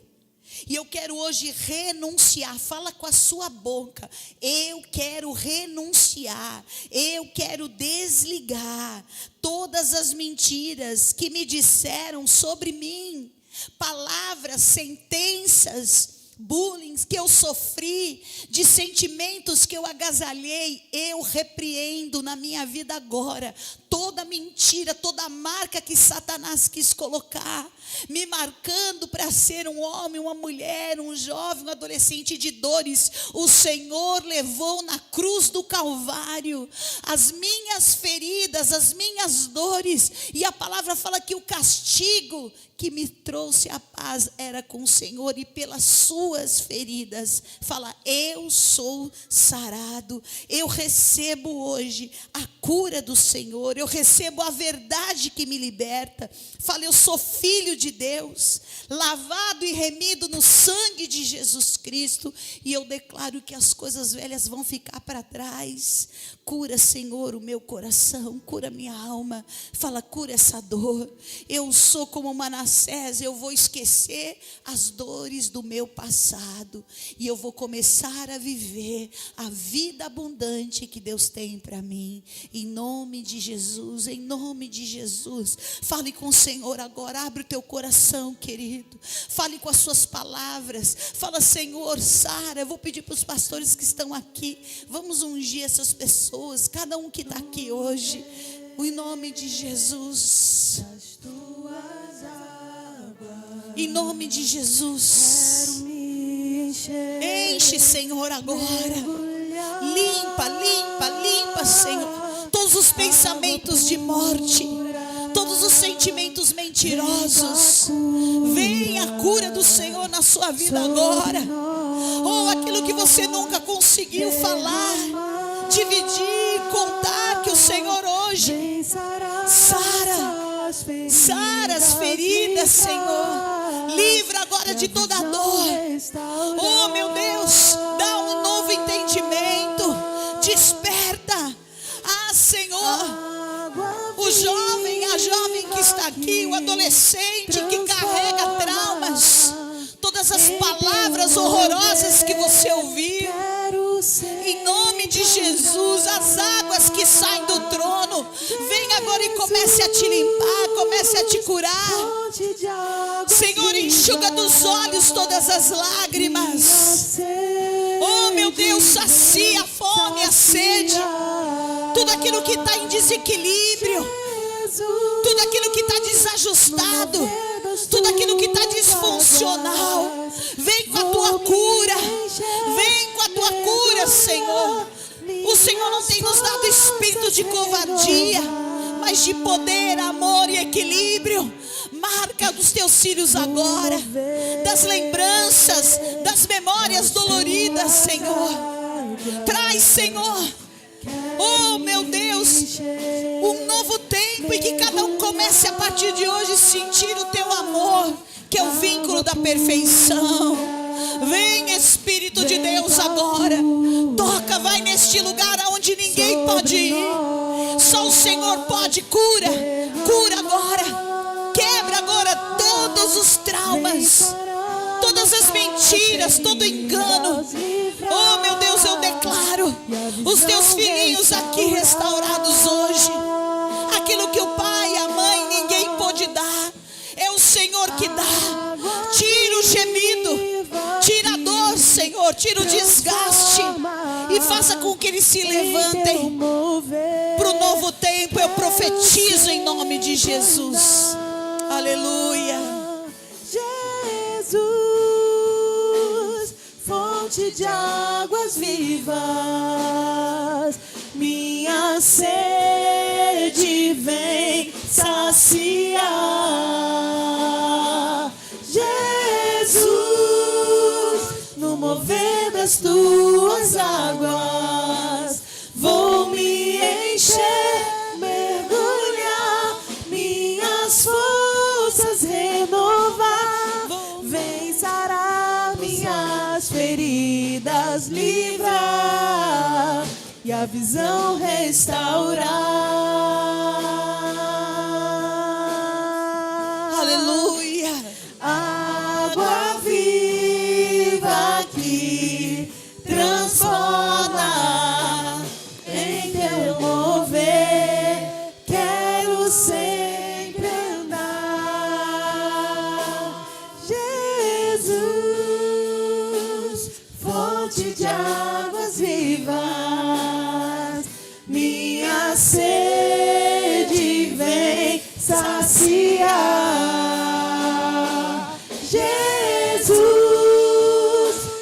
E eu quero hoje renunciar. Fala com a sua boca: eu quero renunciar, eu quero desligar todas as mentiras que me disseram sobre mim, palavras, sentenças, bullying que eu sofri, de sentimentos que eu agasalhei. Eu repreendo na minha vida agora toda mentira, toda marca que Satanás quis colocar, me marcando para ser um homem, uma mulher, um jovem, um adolescente de dores. O Senhor levou na cruz do Calvário as minhas feridas, as minhas dores, e a palavra fala que o castigo que me trouxe a paz era com o Senhor, e pelas suas feridas, fala, eu sou sarado. Eu recebo hoje a cura do Senhor, eu recebo a verdade que me liberta. Fala, eu sou filho de Deus, lavado e remido no sangue de Jesus Cristo, e eu declaro que as coisas velhas vão ficar para trás. Cura, Senhor, o meu coração, cura minha alma. Fala, cura essa dor. Eu sou como Manassés, eu vou esquecer as dores do meu passado e eu vou começar a viver a vida abundante que Deus tem para mim, em nome de Jesus, em nome de Jesus. Fale com o Senhor agora, abre o teu coração, querido, fale com as suas palavras. Fala, Senhor, sara. Eu vou pedir para os pastores que estão aqui, vamos ungir essas pessoas, cada um que está aqui hoje, em nome de Jesus, em nome de Jesus. Enche, Senhor, agora. Limpa, limpa, limpa, Senhor, todos os pensamentos de morte, todos os sentimentos mentirosos. Venha a cura do Senhor na sua vida agora. Ou aquilo que você nunca conseguiu falar, dividir, contar, que o Senhor hoje sara as feridas feridas, Senhor. Livra agora de toda a dor. Oh, meu Deus, dá um novo entendimento. Desperta. Ah, Senhor, o jovem, a jovem que está aqui, o adolescente que carrega traumas, todas as palavras horrorosas que você ouviu, em nome de Jesus, as águas que saem do trono, vem agora e comece a te limpar, comece a te curar. Senhor, enxuga dos olhos todas as lágrimas. Oh, meu Deus, sacia a fome, a sede, tudo aquilo que está em desequilíbrio, tudo aquilo que está desajustado, tudo aquilo que está disfuncional. Vem com a tua cura, vem com a tua cura, Senhor. O Senhor não tem nos dado espírito de covardia, mas de poder, amor e equilíbrio. Marca dos teus filhos agora, das lembranças, das memórias doloridas, Senhor. Traz, Senhor, oh, meu Deus, um novo tempo, e que cada um comece a partir de hoje sentir o teu amor, que é o vínculo da perfeição. Vem, Espírito de Deus, agora. Toca, vai neste lugar onde ninguém pode ir. Só o Senhor pode. Cura, cura agora. Quebra agora todos os traumas, todas as mentiras, todo engano. Oh, meu Deus, eu declaro os teus filhinhos aqui restaurados hoje. Aquilo que o pai, a mãe, ninguém pôde dar, é o Senhor que dá. Tira o gemido, tira a dor, Senhor, tira o desgaste, e faça com que eles se levantem para o novo tempo. Eu profetizo em nome de Jesus. Aleluia. Jesus, fonte de águas vivas, minha sede vem saciar. Jesus, no mover das tuas águas, vou me encher, mergulhar, minhas forças renovar, vem sarar minhas feridas, livrar e a visão restaurar. Aleluia. Água viva que transforma, em teu mover quero sempre andar. Jesus, fonte de águas vivas, minha sede vem saciar. Jesus,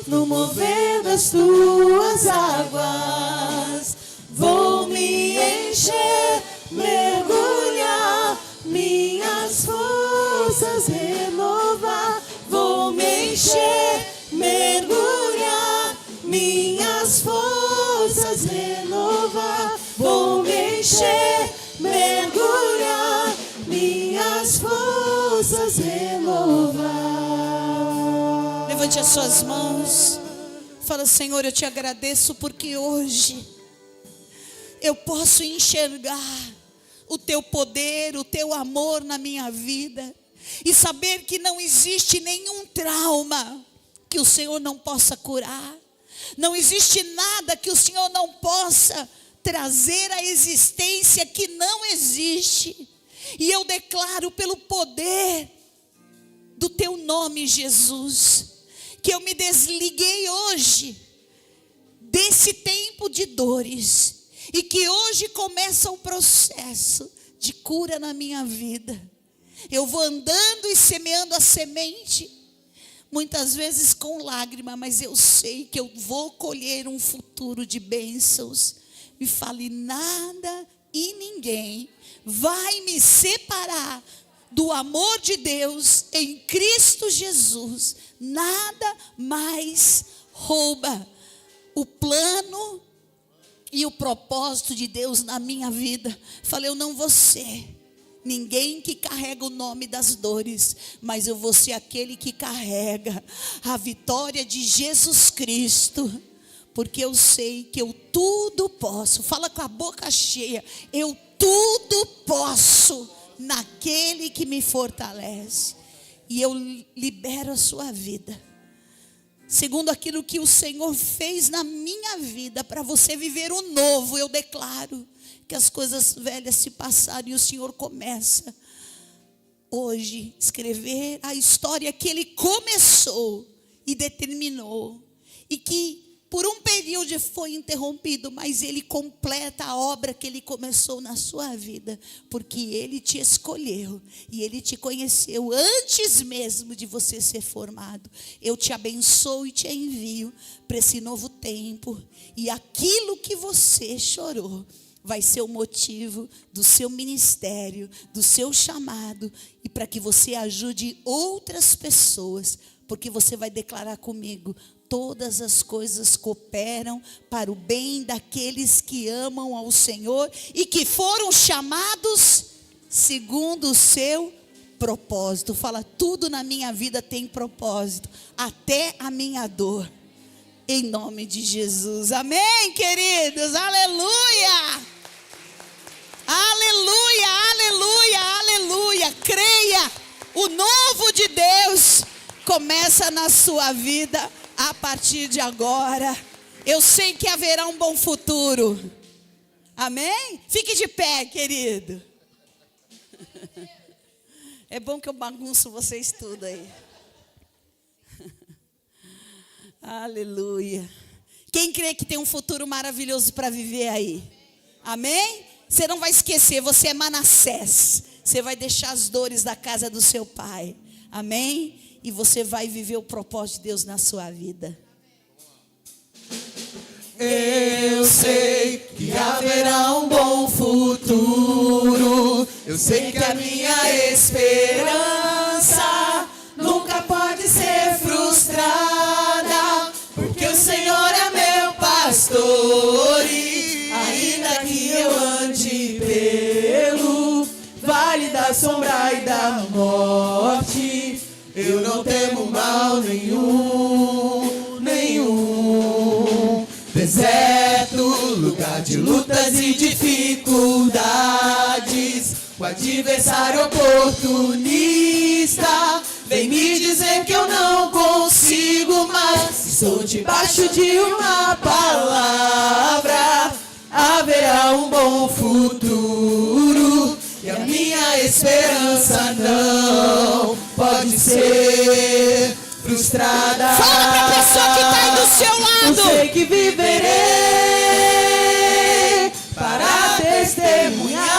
no mover das tuas águas, vou me encher, mergulhar, minhas forças renovar, vou me encher, mergulhar, minhas forças renovar, vou me encher, mergulhar, minhas forças renovar. Levante as suas mãos. Fala: Senhor, eu te agradeço porque hoje eu posso enxergar o teu poder, o teu amor na minha vida, e saber que não existe nenhum trauma que o Senhor não possa curar. Não existe nada que o Senhor não possa trazer à existência que não existe. E eu declaro pelo poder do teu nome, Jesus, que eu me desliguei hoje desse tempo de dores, e que hoje começa o processo de cura na minha vida. Eu vou andando e semeando a semente, muitas vezes com lágrima, mas eu sei que eu vou colher um futuro de bênçãos. Me fale: nada e ninguém vai me separar do amor de Deus em Cristo Jesus. Nada mais rouba o plano e o propósito de Deus na minha vida. Falei: eu não vou ser ninguém que carrega o nome das dores, mas eu vou ser aquele que carrega a vitória de Jesus Cristo, porque eu sei que eu tudo posso. Fala com a boca cheia: eu tudo posso naquele que me fortalece. E eu libero a sua vida, segundo aquilo que o Senhor fez na minha vida, para você viver o novo. Eu declaro que as coisas velhas se passaram e o Senhor começa hoje escrever a história que Ele começou e determinou, e que por um período foi interrompido, mas Ele completa a obra que Ele começou na sua vida, porque Ele te escolheu e Ele te conheceu antes mesmo de você ser formado. Eu te abençoo e te envio para esse novo tempo, e aquilo que você chorou vai ser o motivo do seu ministério, do seu chamado, e para que você ajude outras pessoas, porque você vai declarar comigo: todas as coisas cooperam para o bem daqueles que amam ao Senhor e que foram chamados segundo o seu propósito. Fala: tudo na minha vida tem propósito, até a minha dor, em nome de Jesus. Amém, queridos? Aleluia! Aleluia, aleluia, aleluia. Creia, o novo de Deus começa na sua vida a partir de agora. Eu sei que haverá um bom futuro. Amém? Fique de pé, querido. É bom que eu bagunço vocês tudo aí. Aleluia. Quem crê que tem um futuro maravilhoso para viver aí? Amém? Você não vai esquecer, você é Manassés. Você vai deixar as dores da casa do seu pai. Amém? E você vai viver o propósito de Deus na sua vida. Eu sei que haverá um bom futuro. Eu sei que a minha esperança nunca pode ser frustrada, porque o Senhor é meu pastor, e ainda que eu ande pelo vale da sombra e da morte, eu não temo mal nenhum, nenhum. Deserto, lugar de lutas e dificuldades, o adversário oportunista vem me dizer que eu não consigo mais. Estou debaixo de uma palavra, haverá um bom futuro, e a minha esperança não pode ser frustrada. Fala para a pessoa que está aí do seu lado. Eu sei que viverei para testemunhar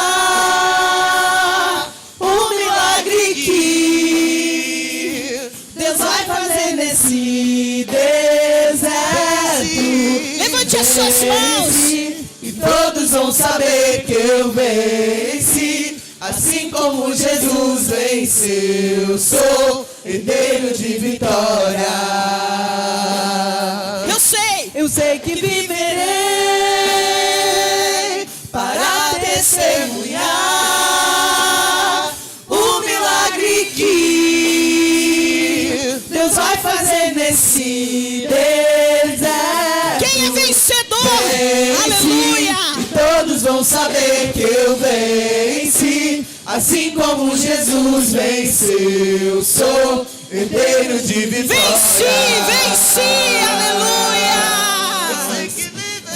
o milagre que Deus vai fazer nesse deserto. Levante as suas mãos. E todos vão saber que eu venci, assim como Jesus venceu. Sou herdeiro de vitória. Eu sei que viverei para testemunhar o milagre que Deus vai fazer nesse deserto. Quem é vencedor? Aleluia! E todos vão saber que eu venci, assim como Jesus venceu. Sou herdeiro de vitória. Venci, aleluia!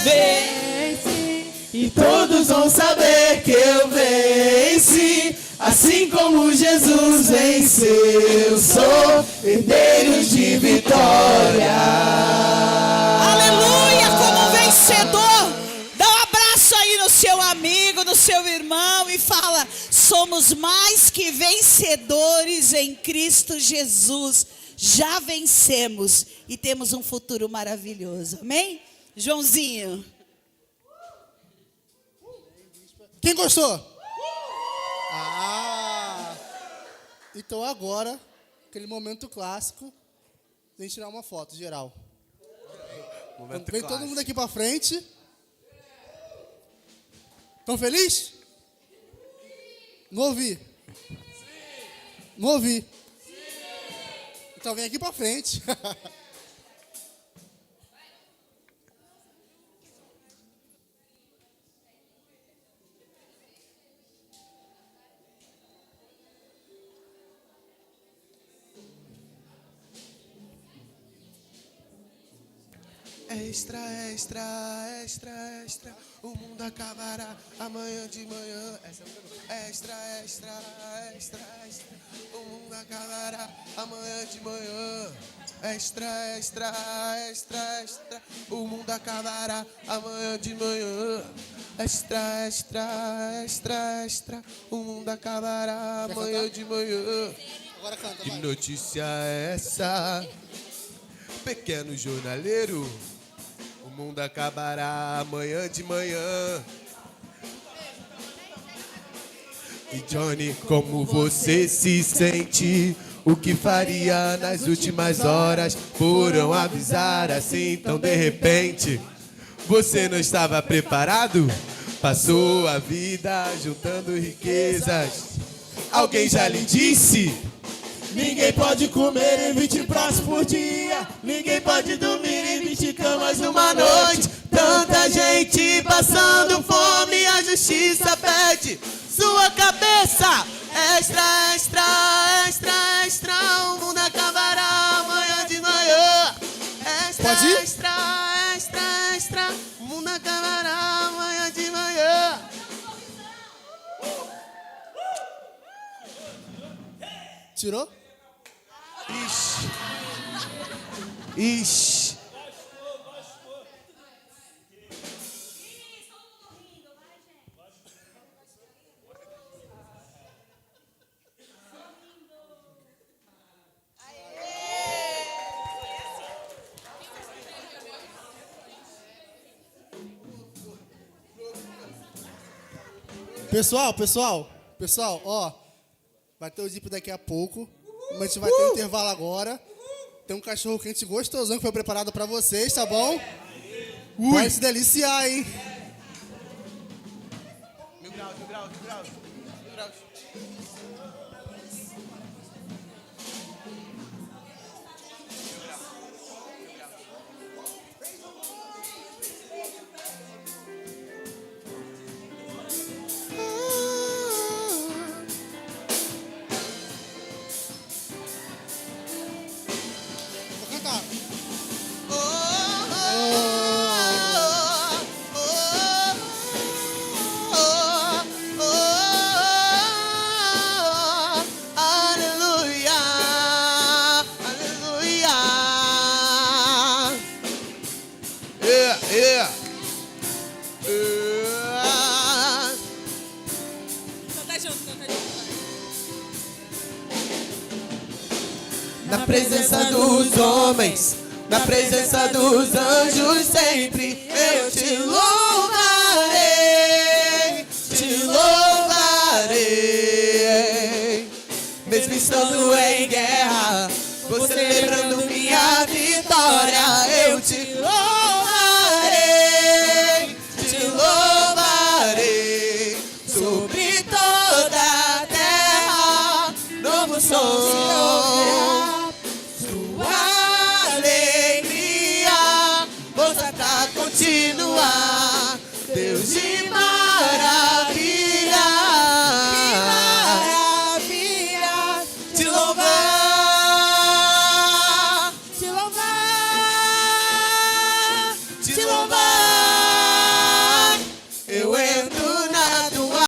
Venci, e todos vão saber que eu venci, assim como Jesus venceu. Sou herdeiro de vitória. Aleluia! Como vencedor, dá um abraço aí no seu amigo, no seu irmão, e fala: somos mais que vencedores em Cristo Jesus. Já vencemos e temos um futuro maravilhoso. Amém? Joãozinho. Quem gostou? Então agora, aquele momento clássico, a gente tirar uma foto geral. Vem todo mundo aqui pra frente. Estão felizes? Não ouvi. Não ouvi. Então vem aqui pra frente. Extra, extra, extra, extra. O mundo acabará amanhã de manhã. Extra, extra, extra, extra. O mundo acabará amanhã de manhã. Extra, extra, extra, extra. O mundo acabará amanhã de manhã. Extra, extra, extra, extra. O mundo acabará amanhã de manhã. Agora canta, Que vai. notícia é essa? Pequeno jornaleiro. O mundo acabará amanhã de manhã. E Johnny, como você se sente? O que faria nas últimas horas? Foram avisar assim, então de repente você não estava preparado? Passou a vida juntando riquezas. Alguém já lhe disse? Ninguém pode comer em 20 pratos por dia. Ninguém pode dormir em 20 camas numa noite. Tanta gente passando fome, a justiça pede sua cabeça. Extra, extra, extra, extra. O mundo acabará amanhã de manhã. Extra, Pode ir? extra, extra, extra. O mundo acabará amanhã de manhã. Tirou? Ixi. Ixi. Pessoal, ó. Vai ter o zip daqui a pouco. Mas a gente vai ter um intervalo agora. Tem um cachorro quente gostosão que foi preparado pra vocês, tá bom? Vai se deliciar, hein? Mil graus. Vou cantar. Aleluia, aleluia. Yeah. Canta junto. Na presença dos homens, na presença dos anjos, sempre eu te louvarei. Mesmo estando em guerra, você lembrando minha vitória, eu te louvarei sobre toda a terra. Novo som